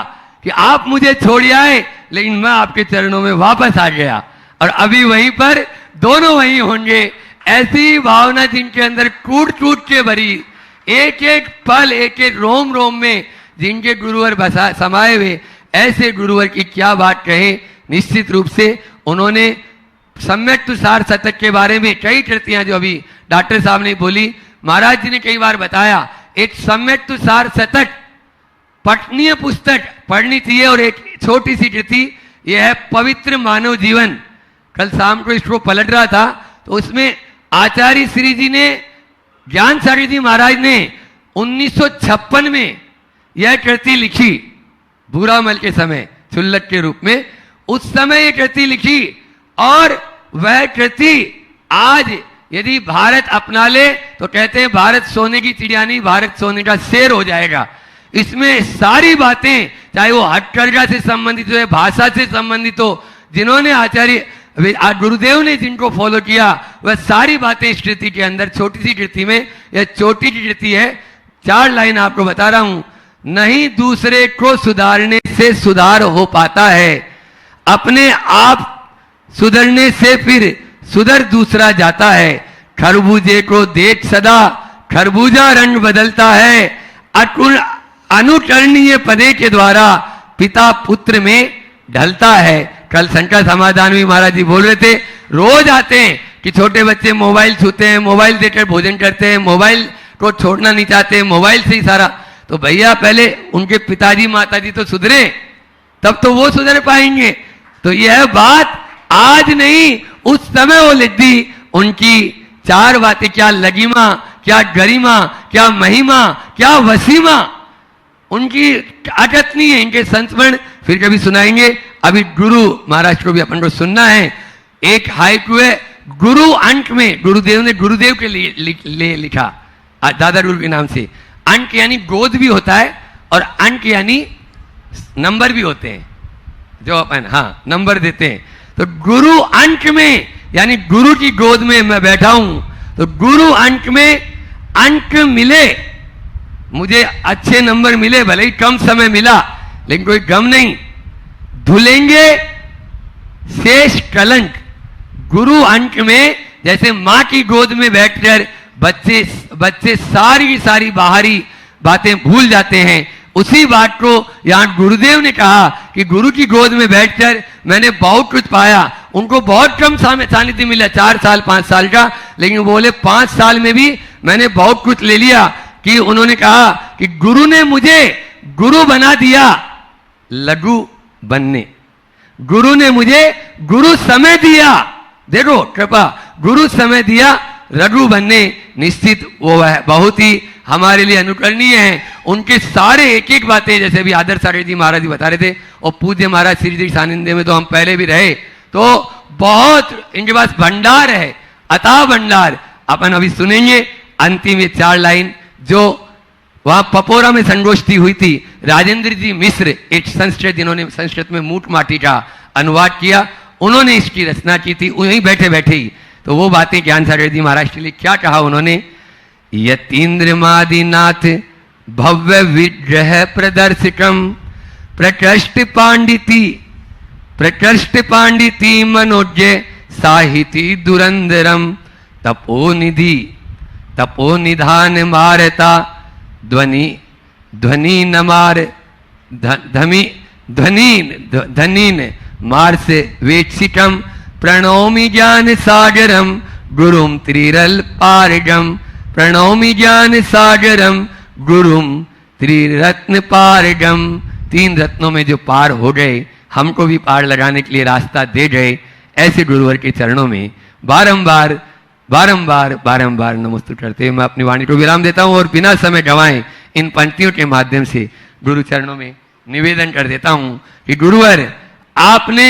कि आप मुझे छोड़ आए, लेकिन मैं आपके चरणों में वापस आ गया और अभी वहीं पर दोनों वहीं होंगे। ऐसी भावना जिनके अंदर कूट कूट के भरी, एक एक पल एक एक रोम रोम में जिनके गुरुवर बसा समाये हुए, ऐसे गुरुवर की क्या बात कहे। निश्चित रूप से उन्होंने सम्यक तुषार शतक के बारे में कई कृतियां जो अभी डॉक्टर साहब ने बोली, महाराज जी ने कई बार बताया, एक सम्यक तुषार शतक पठनीय पुस्तक पढ़नी चाहिए। और एक छोटी सी कृति यह है पवित्र मानव जीवन। कल शाम को इसको पलट रहा था तो उसमें आचार्य श्री जी ने, ज्ञान सागर जी महाराज ने 1956 में यह कृति लिखी, बुरामल के समय चुल्लक के रूप में उस समय यह कृति लिखी। और वह कृति आज यदि भारत अपना ले तो कहते हैं भारत सोने की चिड़िया नहीं, भारत सोने का शेर हो जाएगा। इसमें सारी बातें, चाहे वो हथकरघा से संबंधित हो, भाषा से संबंधित हो, जिन्होंने आचार्य अभी आज गुरुदेव ने जिनको फॉलो किया वह सारी बातें इस कृति के अंदर, छोटी सी कृति में, यह छोटी सी कृति है, 4 लाइन आपको बता रहा हूं। नहीं दूसरे को सुधारने से सुधार हो पाता है, अपने आप सुधरने से फिर सुधर दूसरा जाता है। खरबूजे को देख सदा खरबूजा रंग बदलता है, अनुकरणीय पदे के द्वारा पिता पुत्र में ढलता है। कल संकट समाधान में महाराज जी बोल रहे थे, रोज आते हैं कि छोटे बच्चे मोबाइल छूते हैं, मोबाइल देकर भोजन करते हैं, मोबाइल को छोड़ना नहीं चाहते, मोबाइल से ही सारा। तो भैया पहले उनके पिताजी माताजी तो सुधरे, तब तो वो सुधर पाएंगे। तो यह बात आज नहीं, उस समय वो लिख दी। उनकी 4 बातें, क्या लगिमा, क्या गरिमा, क्या महिमा, क्या वसीमा, उनकी अटकनी है। इनके संस्मरण फिर कभी सुनाएंगे। अभी गुरु महाराज को भी अपन को सुनना है। एक हाइकू है गुरु अंक में, गुरुदेव ने गुरुदेव के लिए लिखा दादा गुरु के नाम से। अंक यानी गोद भी होता है और अंक यानी नंबर भी होते हैं, जो अपन नंबर देते हैं। तो गुरु अंक में यानी गुरु की गोद में मैं बैठा हूं, तो गुरु अंक में अंक मिले, मुझे अच्छे नंबर मिले, भले ही कम समय मिला, लेकिन कोई गम नहीं। धुलेंगे शेष कलंक। गुरु अंक में जैसे मां की गोद में बैठकर बच्चे सारी की सारी बाहरी बातें भूल जाते हैं, उसी बात को यहां गुरुदेव ने कहा कि गुरु की गोद में बैठकर मैंने बहुत कुछ पाया। उनको बहुत कम सानिध्य मिला, 4 साल 5 साल का, लेकिन बोले 5 साल में भी मैंने बहुत कुछ ले लिया। कि उन्होंने कहा कि गुरु ने मुझे गुरु बना दिया लघु बनने, गुरु ने मुझे गुरु समय दिया, देखो कृपा, गुरु समय दिया रघु बनने। निश्चित वो है बहुत ही हमारे लिए अनुकरणीय है। उनके सारे एक एक बातें, जैसे भी आदर्श आचार्य जी महाराज जी बता रहे थे, और पूज्य महाराज श्री जी सानिध्य में तो हम पहले भी रहे, तो बहुत इनके पास भंडार है, अथाह भंडार। अपन अभी सुनेंगे अंतिम 4 लाइन जो वहां पपोरा में संगोष्ठी हुई थी। राजेंद्र जी मिश्र, एक संस्कृत, जिन्होंने संस्कृत में मूठ माटी का अनुवाद किया, उन्होंने इसकी रचना की थी वहीं बैठे बैठे ही। तो वो बातें ज्ञान सागर जी महाराज के लिए क्या कहा उन्होंने। यतीन्द्रमादिनाथ भव्य विग्रह प्रदर्शिकम प्रकृष्ट पांडिती मनोज्ञ साहिती दुरंदरम तपोनिधान मारता ध्वनि नमार धनीन मार से वेक्षिकम प्रणौमि ज्ञान सागरम गुरुम त्रिरल पारगम, प्रणौमि ज्ञान सागरम गुरुम त्रिरत्न पारगम। 3 रत्नों में जो पार हो गए, हमको भी पार लगाने के लिए रास्ता दे गए, ऐसे गुरुवर के चरणों में बारंबार बारंबार बारंबार नमस्ते करते हुए मैं अपनी वाणी को विराम देता हूं। और बिना समय गंवाए इन पंक्तियों के माध्यम से गुरु चरणों में निवेदन कर देता हूं कि गुरुवर, आपने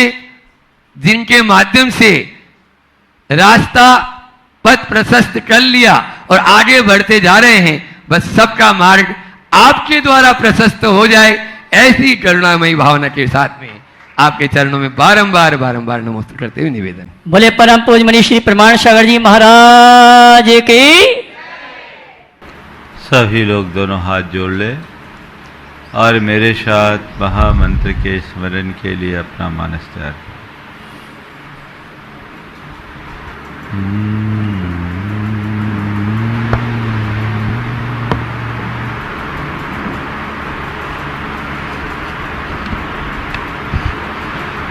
जिनके माध्यम से रास्ता पथ प्रशस्त कर लिया और आगे बढ़ते जा रहे हैं, बस सबका मार्ग आपके द्वारा प्रशस्त हो जाए, ऐसी करुणामयी भावना के साथ में आपके चरणों में बारंबार बारंबार नमस्ते करते हुए निवेदन। बोले परम पूज्य मनीष श्री प्रमाण सागर जी महाराज की। सभी लोग दोनों हाथ जोड़ ले और मेरे साथ महामंत्र के स्मरण के लिए अपना मानस तैयार करें।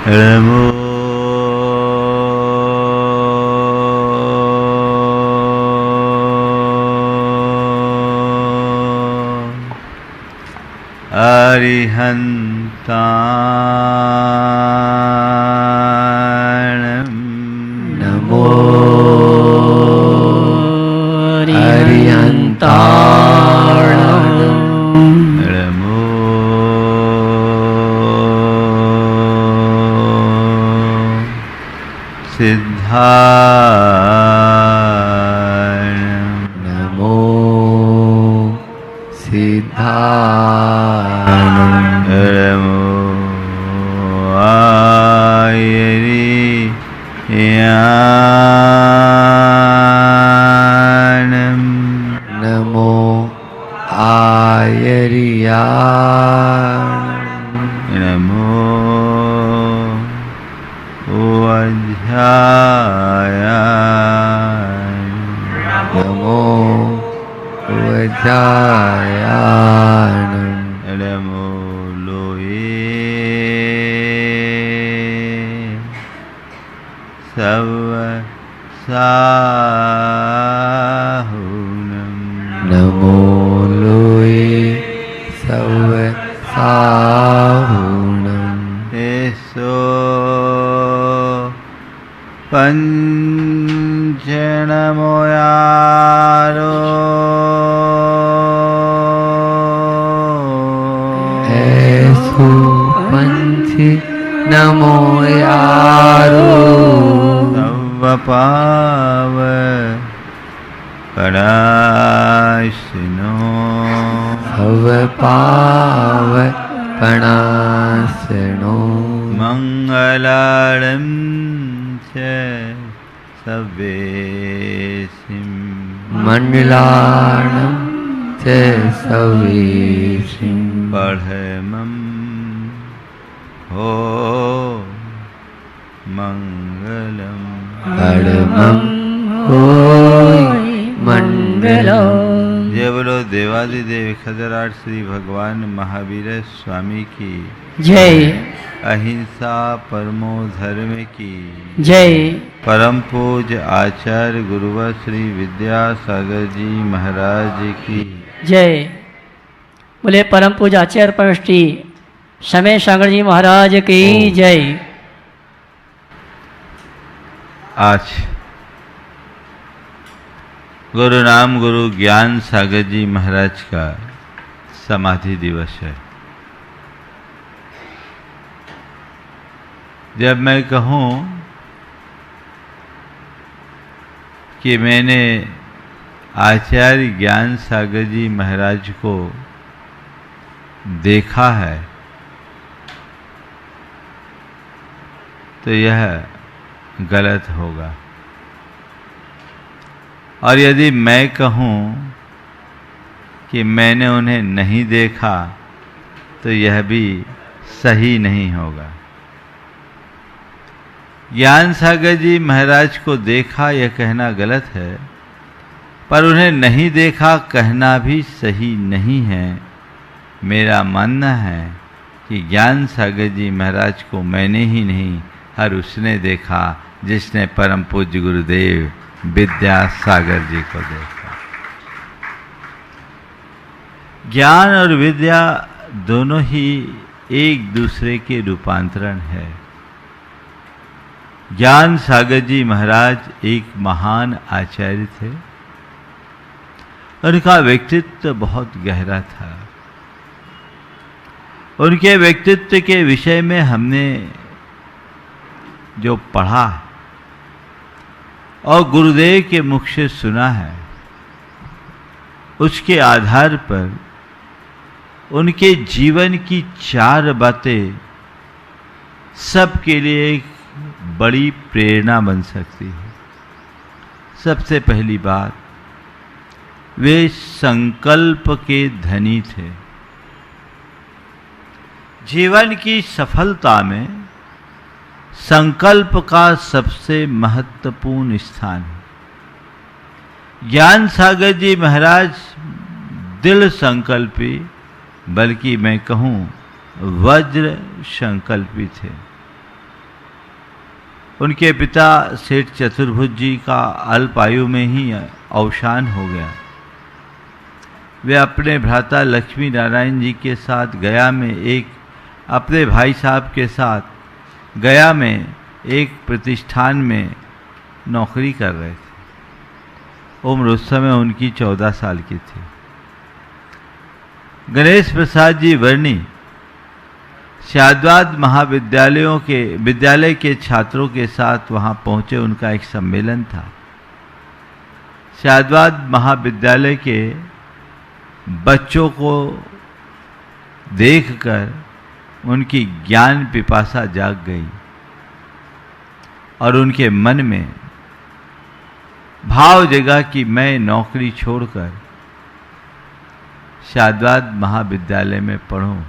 नमो अरिहन्ताणं नमो अरिहन्ताणं नमो सिद्धाणं नमो सिद्धाणं नमो आयरी यानम नमो आयर्याण नमो वज्रायाण नमो वज्रायाण नमो लोये सवसाहुनम नमो लोये सवसाहुनम एसो पंचनमोयारो ऐसो पंच नमो यारो सवपाव पराशिनो हव पाव पणासनो मंगलाड़ं च सवेसिं मंगलाणं च सवेशिं पढ़मं हो मंगलम परमं होय मंगलम। जय बोलो देवादिदेव खजराट श्री भगवान महावीर स्वामी की जय अहिंसा परमो धर्म की जय परम पूज आचार्य गुरुवर श्री विद्यासागर जी महाराज की जय। बोले परम पूज्य आचार्य परम श्री समय सागर जी महाराज की जय। आज गुरु नाम गुरु ज्ञान सागर जी महाराज का समाधि दिवस है। जब मैं कहूँ कि मैंने आचार्य ज्ञान सागर जी महाराज को देखा है तो यह गलत होगा, और यदि मैं कहूँ कि मैंने उन्हें नहीं देखा तो यह भी सही नहीं होगा। ज्ञान सागर जी महाराज को देखा यह कहना गलत है, पर उन्हें नहीं देखा कहना भी सही नहीं है। मेरा मानना है कि ज्ञान सागर जी महाराज को मैंने ही नहीं, हर उसने देखा जिसने परम पूज्य गुरुदेव विद्यासागर जी को देखा। ज्ञान और विद्या दोनों ही एक दूसरे के रूपांतरण है। ज्ञान सागर जी महाराज एक महान आचार्य थे। उनका व्यक्तित्व बहुत गहरा था। उनके व्यक्तित्व के विषय में हमने जो पढ़ा और गुरुदेव के मुख से सुना है, उसके आधार पर उनके जीवन की 4 बातें सबके लिए एक बड़ी प्रेरणा बन सकती है। सबसे पहली बात, वे संकल्प के धनी थे। जीवन की सफलता में संकल्प का सबसे महत्वपूर्ण स्थान है। ज्ञान सागर जी महाराज दृढ़ संकल्पी, बल्कि मैं कहूँ वज्र संकल्पी थे। उनके पिता सेठ चतुर्भुज जी का अल्प आयु में ही अवसान हो गया। वे अपने भ्राता लक्ष्मी नारायण जी के साथ गया में अपने भाई साहब के साथ गया में एक प्रतिष्ठान में नौकरी कर रहे थे। उम्र उस समय उनकी 14 साल की थी। गणेश प्रसाद जी वर्णी शाद्वाद विद्यालय के छात्रों के साथ वहां पहुंचे। उनका एक सम्मेलन था। शाद्वाद महाविद्यालय के बच्चों को देखकर उनकी ज्ञान पिपासा जाग गई। और उनके मन में भाव जगा कि मैं नौकरी छोड़कर शाद्वाद महाविद्यालय में पढ़ूं।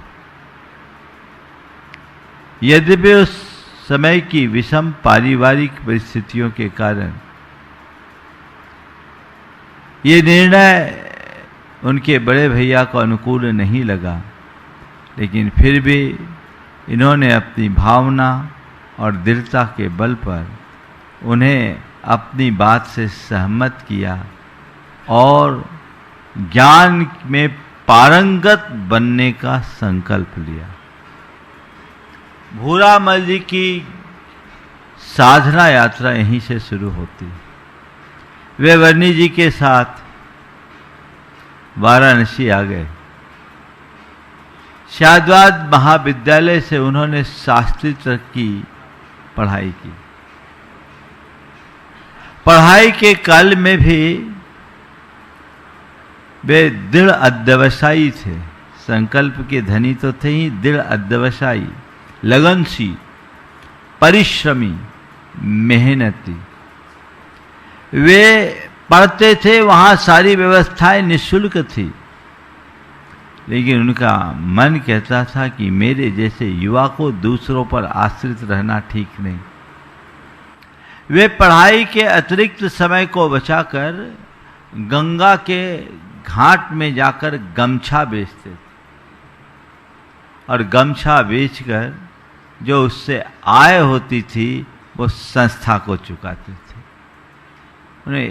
यद्यपि उस समय की विषम पारिवारिक परिस्थितियों के कारण ये निर्णय उनके बड़े भैया को अनुकूल नहीं लगा, लेकिन फिर भी इन्होंने अपनी भावना और दृढ़ता के बल पर उन्हें अपनी बात से सहमत किया और ज्ञान में पारंगत बनने का संकल्प लिया। भूरामल जी की साधना यात्रा यहीं से शुरू होती। वे वर्णी जी के साथ वाराणसी आ गए। शाद्वाद महाविद्यालय से उन्होंने शास्त्री तक की पढ़ाई की। पढ़ाई के काल में भी वे दृढ़ अध्यवसायी थे। संकल्प के धनी तो थे ही, दृढ़ अध्यवसायी, लगनशील, परिश्रमी, मेहनती। वे पढ़ते थे, वहाँ सारी व्यवस्थाएं निःशुल्क थी, लेकिन उनका मन कहता था कि मेरे जैसे युवा को दूसरों पर आश्रित रहना ठीक नहीं। वे पढ़ाई के अतिरिक्त समय को बचाकर गंगा के घाट में जाकर गमछा बेचते थे और गमछा बेचकर जो उससे आय होती थी वो संस्था को चुकाते थे।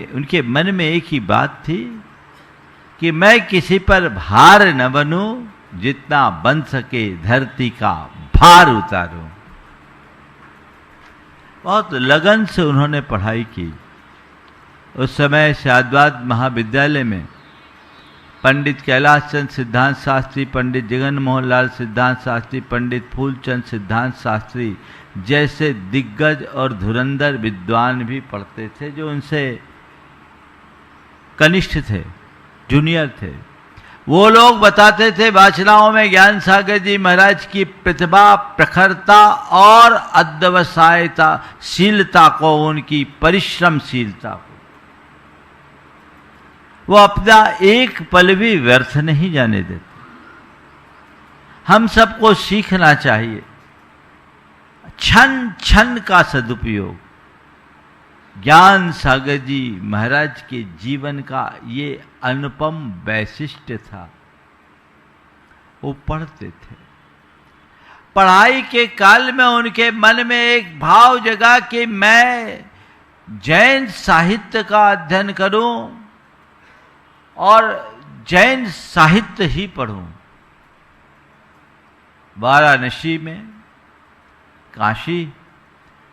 उनके मन में एक ही बात थी कि मैं किसी पर भार न बनूं, जितना बन सके धरती का भार उतारूं। बहुत लगन से उन्होंने पढ़ाई की। उस समय शाद्वाद महाविद्यालय में पंडित कैलाश चंद सिद्धांत शास्त्री, पंडित जगन मोहन लाल सिद्धांत शास्त्री, पंडित फूलचंद सिद्धांत शास्त्री जैसे दिग्गज और धुरंधर विद्वान भी पढ़ते थे, जो उनसे कनिष्ठ थे, जूनियर थे। वो लोग बताते थे वाचनाओं में ज्ञान सागर जी महाराज की प्रतिभा, प्रखरता और अध्यवसायता शीलता को, उनकी परिश्रमशीलता को। वो अपना एक पल भी व्यर्थ नहीं जाने देते। हम सबको सीखना चाहिए क्षण क्षण का सदुपयोग। ज्ञान सागर जी महाराज के जीवन का ये अनुपम वैशिष्ट्य था। वो पढ़ते थे। पढ़ाई के काल में उनके मन में एक भाव जगा कि मैं जैन साहित्य का अध्ययन करूं और जैन साहित्य ही पढ़ूं। वाराणसी में, काशी,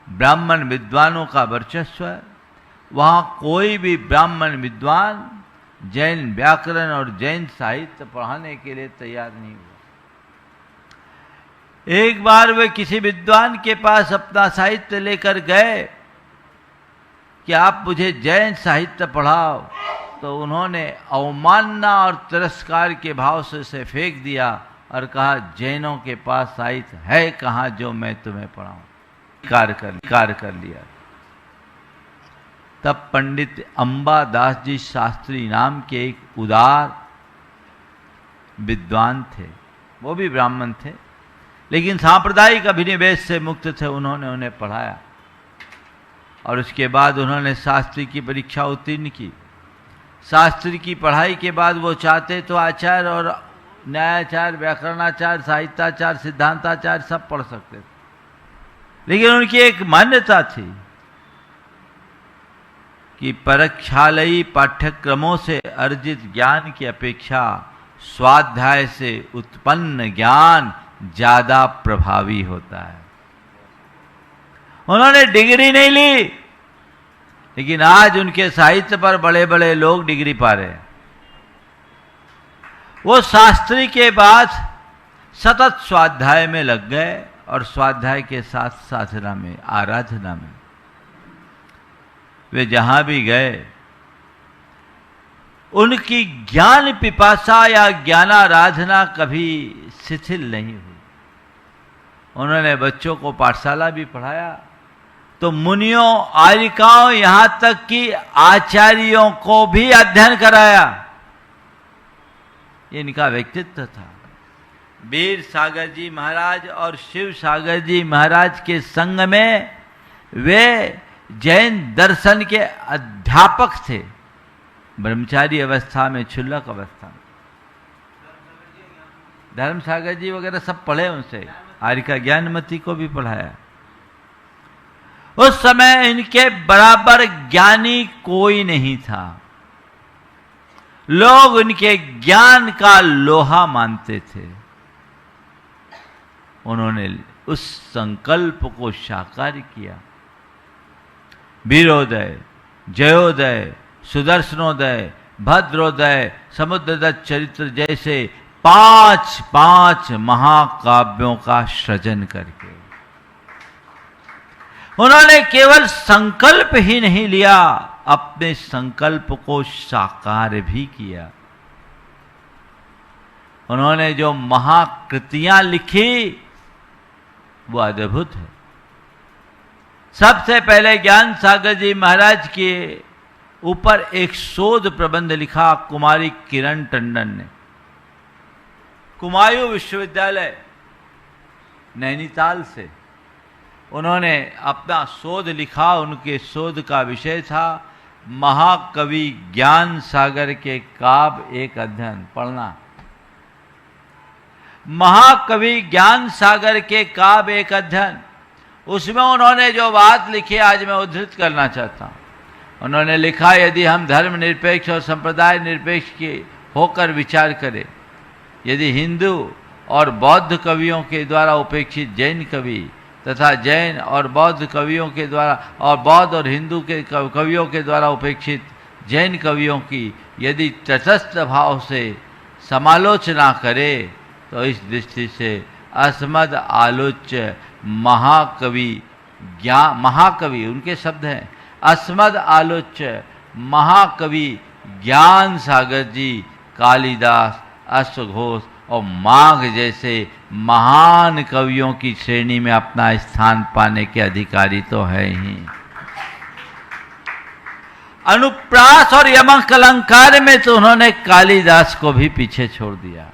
ब्राह्मण विद्वानों का वर्चस्व है। वहां कोई भी ब्राह्मण विद्वान जैन व्याकरण और जैन साहित्य पढ़ाने के लिए तैयार नहीं हुआ। एक बार वे किसी विद्वान के पास अपना साहित्य लेकर गए कि आप मुझे जैन साहित्य पढ़ाओ, तो उन्होंने अवमानना और तिरस्कार के भाव से उसे फेंक दिया और कहा, जैनों के पास साहित्य है कहाँ जो मैं तुम्हें पढ़ाऊं। कार्य कर लिया। तब पंडित अंबादास जी शास्त्री नाम के एक उदार विद्वान थे, वो भी ब्राह्मण थे लेकिन सांप्रदायिक अभिनिवेश से मुक्त थे। उन्होंने उन्हें पढ़ाया और उसके बाद उन्होंने शास्त्री की परीक्षा उत्तीर्ण की। शास्त्री की पढ़ाई के बाद वो चाहते तो आचार्य और न्यायाचार्य, व्याकरणाचार्य, साहित्याचार्य, सिद्धांताचार्य सब पढ़ सकते थे, लेकिन उनकी एक मान्यता थी कि परीक्षालयी पाठ्यक्रमों से अर्जित ज्ञान की अपेक्षा स्वाध्याय से उत्पन्न ज्ञान ज्यादा प्रभावी होता है। उन्होंने डिग्री नहीं ली, लेकिन आज उनके साहित्य पर बड़े बड़े लोग डिग्री पा रहे हैं। वो शास्त्री के बाद सतत स्वाध्याय में लग गए और स्वाध्याय के साथ साधना में, आराधना में वे जहां भी गए उनकी ज्ञान पिपासा या ज्ञानाराधना कभी शिथिल नहीं हुई। उन्होंने बच्चों को पाठशाला भी पढ़ाया, तो तो मुनियों, आर्यिकाओं, यहां तक कि आचार्यों को भी अध्ययन कराया। ये इनका व्यक्तित्व था। वीर सागर जी महाराज और शिव सागर जी महाराज के संग में वे जैन दर्शन के अध्यापक थे, ब्रह्मचारी अवस्था में, क्षुल्लक अवस्था में। धर्म सागर जी वगैरह सब पढ़े उनसे, आर्यिका ज्ञानमती को भी पढ़ाया। उस समय इनके बराबर ज्ञानी कोई नहीं था। लोग इनके ज्ञान का लोहा मानते थे। उन्होंने उस संकल्प को साकार किया। वीरोदय, जयोदय, सुदर्शनोदय, भद्रोदय, समुद्रदत्त चरित्र जैसे 5 महाकाव्यों का सृजन करके उन्होंने केवल संकल्प ही नहीं लिया, अपने संकल्प को साकार भी किया। उन्होंने जो महाकृतियां लिखी वो अद्भुत है। सबसे पहले ज्ञान सागर जी महाराज के ऊपर एक शोध प्रबंध लिखा कुमारी किरण टंडन ने। कुमायूं विश्वविद्यालय नैनीताल से उन्होंने अपना शोध लिखा। उनके शोध का विषय था महाकवि ज्ञान सागर के काव्य एक अध्ययन। पढ़ना, महाकवि ज्ञान सागर के काव्य एक अध्ययन। उसमें उन्होंने जो बात लिखी आज मैं उद्धृत करना चाहता हूं। उन्होंने लिखा, यदि हम धर्म निरपेक्ष और संप्रदाय निरपेक्ष के होकर विचार करें, यदि हिंदू और बौद्ध कवियों के द्वारा उपेक्षित जैन कवि तथा जैन और बौद्ध कवियों के द्वारा और बौद्ध और हिंदू के कवियों के द्वारा उपेक्षित जैन कवियों की यदि तटस्थ भाव से समालोचना करे, तो इस दृष्टि से अस्मद आलोच्य महाकवि उनके शब्द हैं, अस्मद आलोच्य महाकवि ज्ञान सागर जी, कालिदास, अश्वघोष और माघ जैसे महान कवियों की श्रेणी में अपना स्थान पाने के अधिकारी तो है ही। अनुप्रास और यमक अलंकार में तो उन्होंने कालिदास को भी पीछे छोड़ दिया।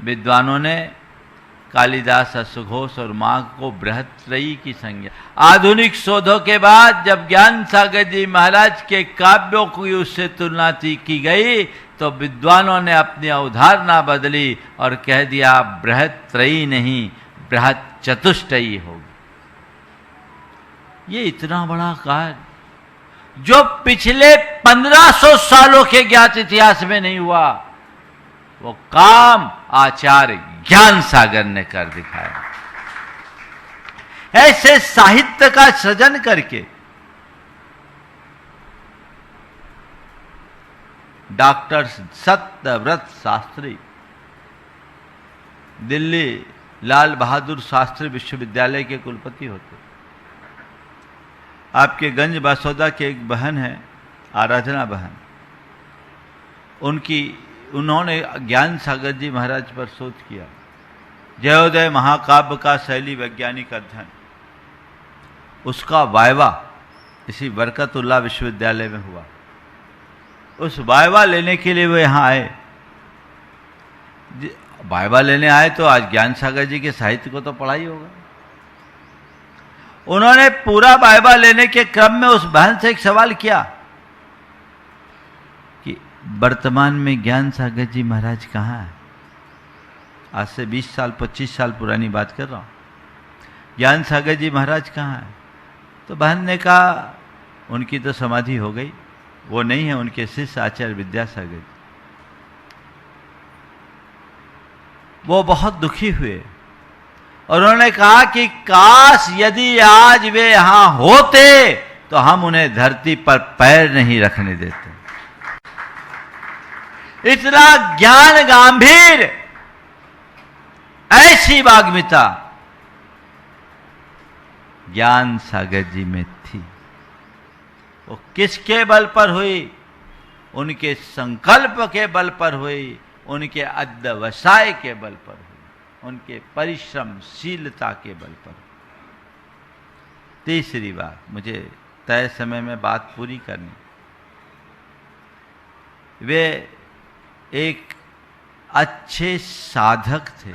विद्वानों ने कालिदास, अश्वघोष और माघ को बृहत्त्रयी की संज्ञा। आधुनिक शोधों के बाद जब ज्ञान सागर जी महाराज के काव्यों की उससे तुलना की गई, तो विद्वानों ने अपनी अवधारणा बदली और कह दिया बृहत्त्रयी नहीं, बृहत चतुष्टयी होगी। ये इतना बड़ा कार्य जो पिछले 1500 सालों के ज्ञात इतिहास में नहीं हुआ, वो काम आचार्य ज्ञान सागर ने कर दिखाया। ऐसे साहित्य का सृजन करके डॉक्टर सत्यव्रत शास्त्री दिल्ली लाल बहादुर शास्त्री विश्वविद्यालय के कुलपति होते। आपके गंज बासौदा के एक बहन है, आराधना बहन, उन्होंने ज्ञान सागर जी महाराज पर शोध किया। जयोदय महाकाव्य का शैली वैज्ञानिक अध्ययन, उसका वायवा इसी बरकतुल्लाह विश्वविद्यालय में हुआ। उस वायवा लेने के लिए वो यहाँ आए। वायवा लेने आए तो आज ज्ञान सागर जी के साहित्य को तो पढ़ा ही होगा। उन्होंने पूरा वायवा लेने के क्रम में उस बहन से एक सवाल किया कि वर्तमान में ज्ञान सागर जी महाराज कहाँ है। आज से 20 साल 25 साल पुरानी बात कर रहा हूँ। ज्ञान सागर जी महाराज कहाँ है? तो बहन ने कहा उनकी तो समाधि हो गई, वो नहीं है, उनके शिष्य आचार्य विद्यासागर जी। वो बहुत दुखी हुए और उन्होंने कहा कि काश यदि आज वे यहां होते तो हम उन्हें धरती पर पैर नहीं रखने देते। इतना ज्ञान गंभीर, ऐसी वाग्मिता ज्ञान सागर जी में थी। वो किसके बल पर हुई? उनके संकल्प के बल पर हुई, उनके अध्यवसाय के बल पर हुई, उनके परिश्रमशीलता के बल पर। तीसरी बात, मुझे तय समय में बात पूरी करनी। वे एक अच्छे साधक थे।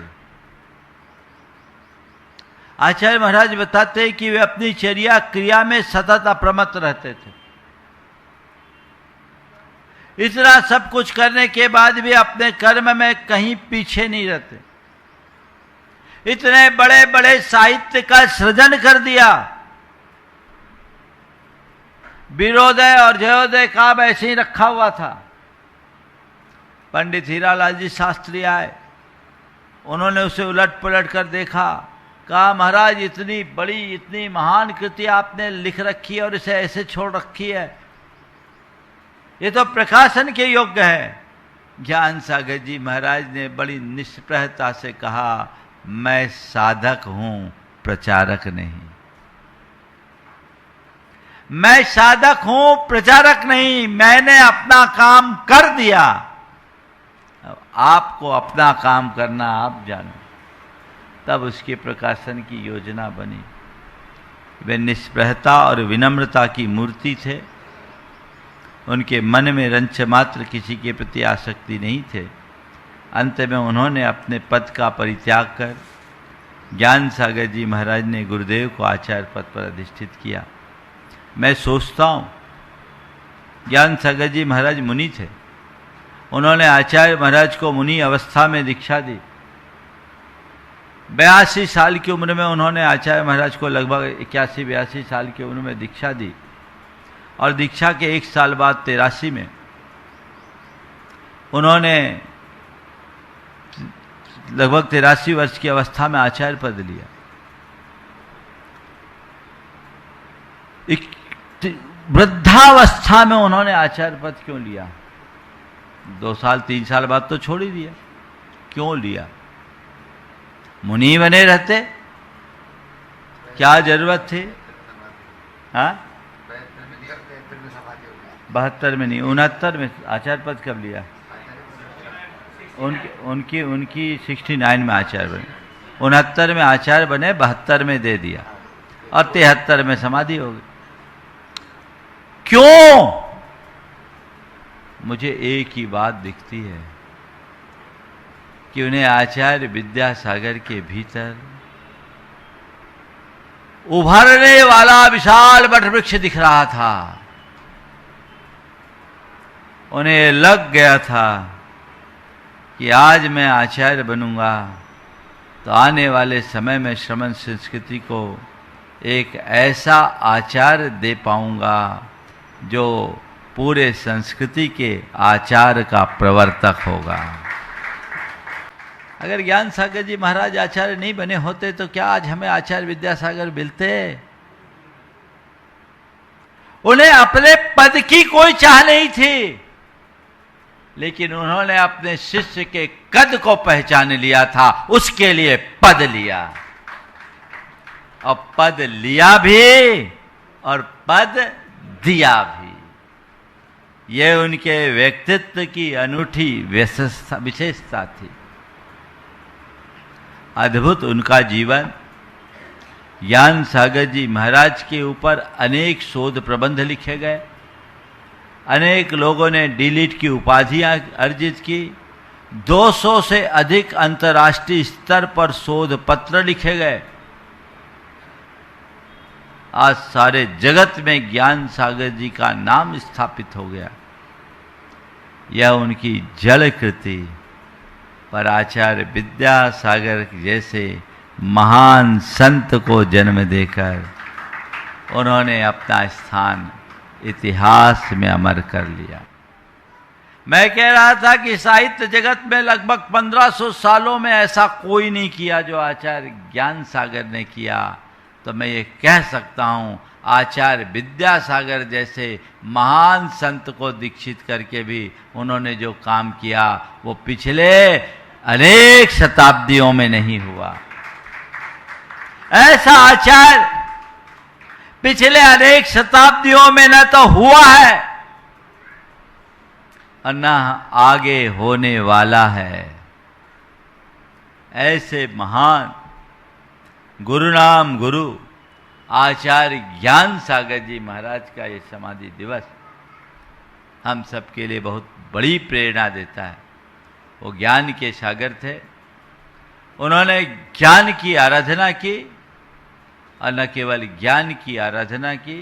आचार्य महाराज बताते हैं कि वे अपनी चर्या क्रिया में सतत अप्रमत्त रहते थे। इतना सब कुछ करने के बाद भी अपने कर्म में कहीं पीछे नहीं रहते। इतने बड़े बड़े साहित्य का सृजन कर दिया, वीरोदय और जयोदय काव्य ऐसे ही रखा हुआ था। पंडित हीरालाल जी शास्त्री आए, उन्होंने उसे उलट पलट कर देखा, कहा महाराज इतनी बड़ी इतनी महान कृति आपने लिख रखी है और इसे ऐसे छोड़ रखी है, ये तो प्रकाशन के योग्य है। ज्ञान सागर जी महाराज ने बड़ी निष्प्रहता से कहा, मैं साधक हूं, प्रचारक नहीं। मैं साधक हूं, प्रचारक नहीं। मैंने अपना काम कर दिया, अब आपको अपना काम करना आप जानो। तब उसके प्रकाशन की योजना बनी। वे निष्प्रहता और विनम्रता की मूर्ति थे। उनके मन में रंच मात्र किसी के प्रति आसक्ति नहीं थे। अंत में उन्होंने अपने पद का परित्याग कर ज्ञान सागर जी महाराज ने गुरुदेव को आचार्य पद पर अधिष्ठित किया। मैं सोचता हूँ, ज्ञान सागर जी महाराज मुनि थे। उन्होंने आचार्य महाराज को मुनि अवस्था में दीक्षा दी। 82 साल की उम्र में उन्होंने आचार्य महाराज को लगभग 81-82 साल की उम्र में दीक्षा दी और दीक्षा के 1 साल बाद 83 में उन्होंने लगभग 83 वर्ष की अवस्था में आचार्य पद लिया। वृद्धावस्था में उन्होंने आचार्य पद क्यों लिया? 2 साल 3 साल बाद तो छोड़ ही दिया। क्यों लिया? मुनि बने रहते, क्या जरूरत थी? हाँ, 72 में नहीं, 69 में आचार्य पद कब लिया? उनकी 69 में आचार्य बने, 69 में आचार्य बने, 72 में दे दिया और 73 में समाधि हो गई। क्यों? मुझे एक ही बात दिखती है कि उन्हें आचार्य विद्यासागर के भीतर उभरने वाला विशाल वटवृक्ष दिख रहा था। उन्हें लग गया था कि आज मैं आचार्य बनूंगा तो आने वाले समय में श्रमण संस्कृति को एक ऐसा आचार दे पाऊंगा जो पूरे संस्कृति के आचार का प्रवर्तक होगा। अगर ज्ञान सागर जी महाराज आचार्य नहीं बने होते तो क्या आज हमें आचार्य विद्यासागर मिलते? उन्हें अपने पद की कोई चाह नहीं थी, लेकिन उन्होंने अपने शिष्य के कद को पहचान लिया था, उसके लिए पद लिया। और पद लिया भी और पद दिया भी। यह उनके व्यक्तित्व की अनूठी विशेषता थी। अद्भुत उनका जीवन। ज्ञान सागर जी महाराज के ऊपर अनेक शोध प्रबंध लिखे गए। अनेक लोगों ने डीलिट की उपाधियां अर्जित की। 200 से अधिक अंतर्राष्ट्रीय स्तर पर शोध पत्र लिखे गए। आज सारे जगत में ज्ञान सागर जी का नाम स्थापित हो गया। यह उनकी जड़ कृति पर आचार्य विद्यासागर जैसे महान संत को जन्म देकर उन्होंने अपना स्थान इतिहास में अमर कर लिया। मैं कह रहा था कि साहित्य जगत में लगभग 1500 सालों में ऐसा कोई नहीं किया जो आचार्य ज्ञान सागर ने किया। तो मैं ये कह सकता हूँ, आचार्य विद्यासागर जैसे महान संत को दीक्षित करके भी उन्होंने जो काम किया वो पिछले अनेक शताब्दियों में नहीं हुआ। ऐसा आचार्य पिछले अनेक शताब्दियों में न तो हुआ है और न आगे होने वाला है। ऐसे महान गुरु नाम गुरु आचार्य ज्ञान सागर जी महाराज का ये समाधि दिवस हम सब के लिए बहुत बड़ी प्रेरणा देता है। वो ज्ञान के सागर थे, उन्होंने ज्ञान की आराधना की और न केवल ज्ञान की आराधना की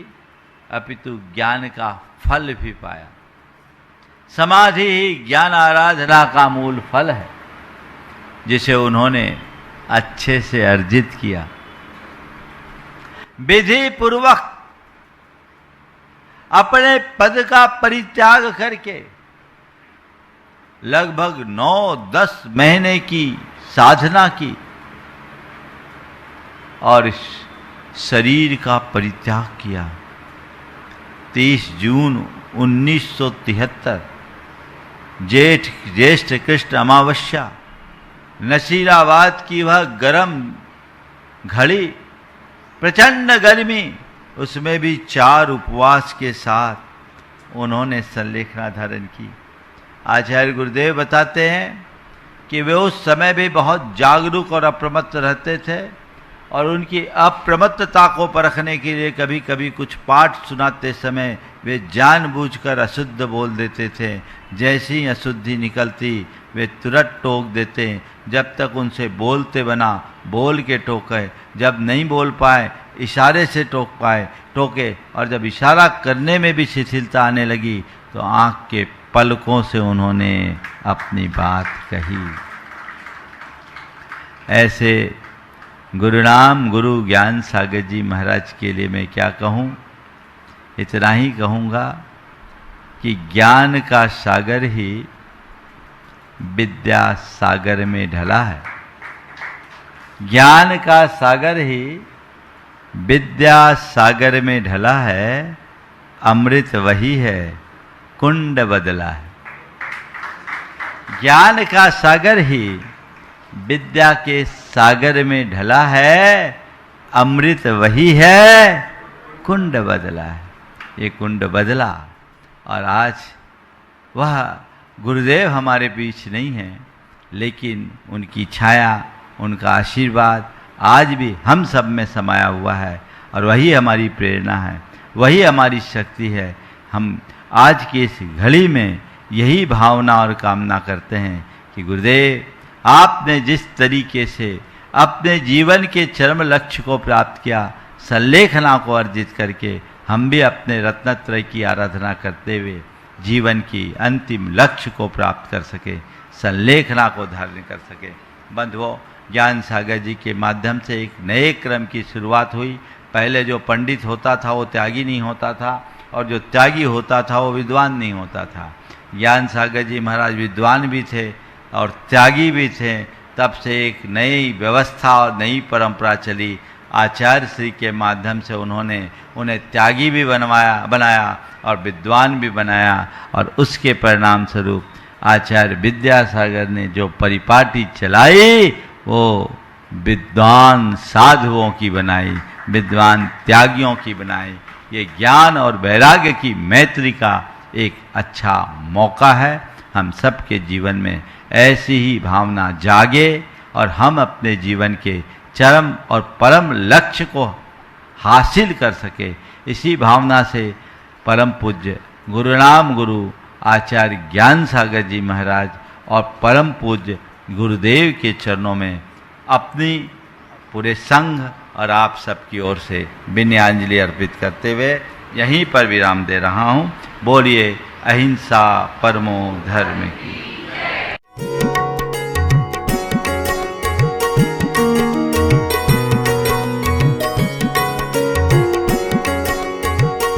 अपितु ज्ञान का फल भी पाया। समाधि ही ज्ञान आराधना का मूल फल है, जिसे उन्होंने अच्छे से अर्जित किया। विधि पूर्वक अपने पद का परित्याग करके लगभग 9-10 महीने की साधना की और शरीर का परित्याग किया। 30 जून 1973 ज्येष्ठ कृष्ण अमावस्या, नसीराबाद की वह गर्म घड़ी, प्रचंड गर्मी, उसमें भी 4 उपवास के साथ उन्होंने संलेखना धारण की। आचार्य गुरुदेव बताते हैं कि वे उस समय भी बहुत जागरूक और अप्रमत्त रहते थे और उनकी अप्रमत्तता को परखने के लिए कभी कभी कुछ पाठ सुनाते समय वे जानबूझकर अशुद्ध बोल देते थे। जैसी ही अशुद्धि निकलती वे तुरंत टोक देते। जब तक उनसे बोलते बना बोल के टोके, जब नहीं बोल पाए इशारे से टोके और जब इशारा करने में भी शिथिलता आने लगी तो आंख के पलकों से उन्होंने अपनी बात कही। ऐसे गुरुनाम गुरु ज्ञान सागर जी महाराज के लिए मैं क्या कहूँ, इतना ही कहूँगा कि ज्ञान का सागर ही विद्या सागर में ढला है। ज्ञान का सागर ही विद्या सागर में ढला है, अमृत वही है, कुंड बदला है। ज्ञान का सागर ही विद्या के सागर में ढला है, अमृत वही है, कुंड बदला है। ये कुंड बदला और आज वह गुरुदेव हमारे बीच नहीं है, लेकिन उनकी छाया, उनका आशीर्वाद आज भी हम सब में समाया हुआ है और वही हमारी प्रेरणा है, वही हमारी शक्ति है। हम आज की इस घड़ी में यही भावना और कामना करते हैं कि गुरुदेव आपने जिस तरीके से अपने जीवन के चरम लक्ष्य को प्राप्त किया, संलेखना को अर्जित करके हम भी अपने रत्नत्रय की आराधना करते हुए जीवन की अंतिम लक्ष्य को प्राप्त कर सके, संलेखना को धारण कर सके। बंधुओं, ज्ञान सागर जी के माध्यम से एक नए क्रम की शुरुआत हुई। पहले जो पंडित होता था वो त्यागी नहीं होता था और जो त्यागी होता था वो विद्वान नहीं होता था। ज्ञान सागर जी महाराज विद्वान भी थे और त्यागी भी थे। तब से एक नई व्यवस्था और नई परंपरा चली। आचार्य श्री के माध्यम से उन्होंने उन्हें त्यागी भी बनाया और विद्वान भी बनाया और उसके परिणाम स्वरूप आचार्य विद्यासागर ने जो परिपाटी चलाई वो विद्वान साधुओं की बनाई, विद्वान त्यागियों की बनाई। ये ज्ञान और वैराग्य की मैत्री का एक अच्छा मौका है। हम सबके जीवन में ऐसी ही भावना जागे और हम अपने जीवन के चरम और परम लक्ष्य को हासिल कर सके। इसी भावना से परम पूज्य गुरुनाम गुरु आचार्य ज्ञान सागर जी महाराज और परम पूज्य गुरुदेव के चरणों में अपनी पूरे संघ और आप सबकी ओर से विनयाञ्जलि अर्पित करते हुए यहीं पर विराम दे रहा हूँ। बोलिए अहिंसा परमो धर्म की।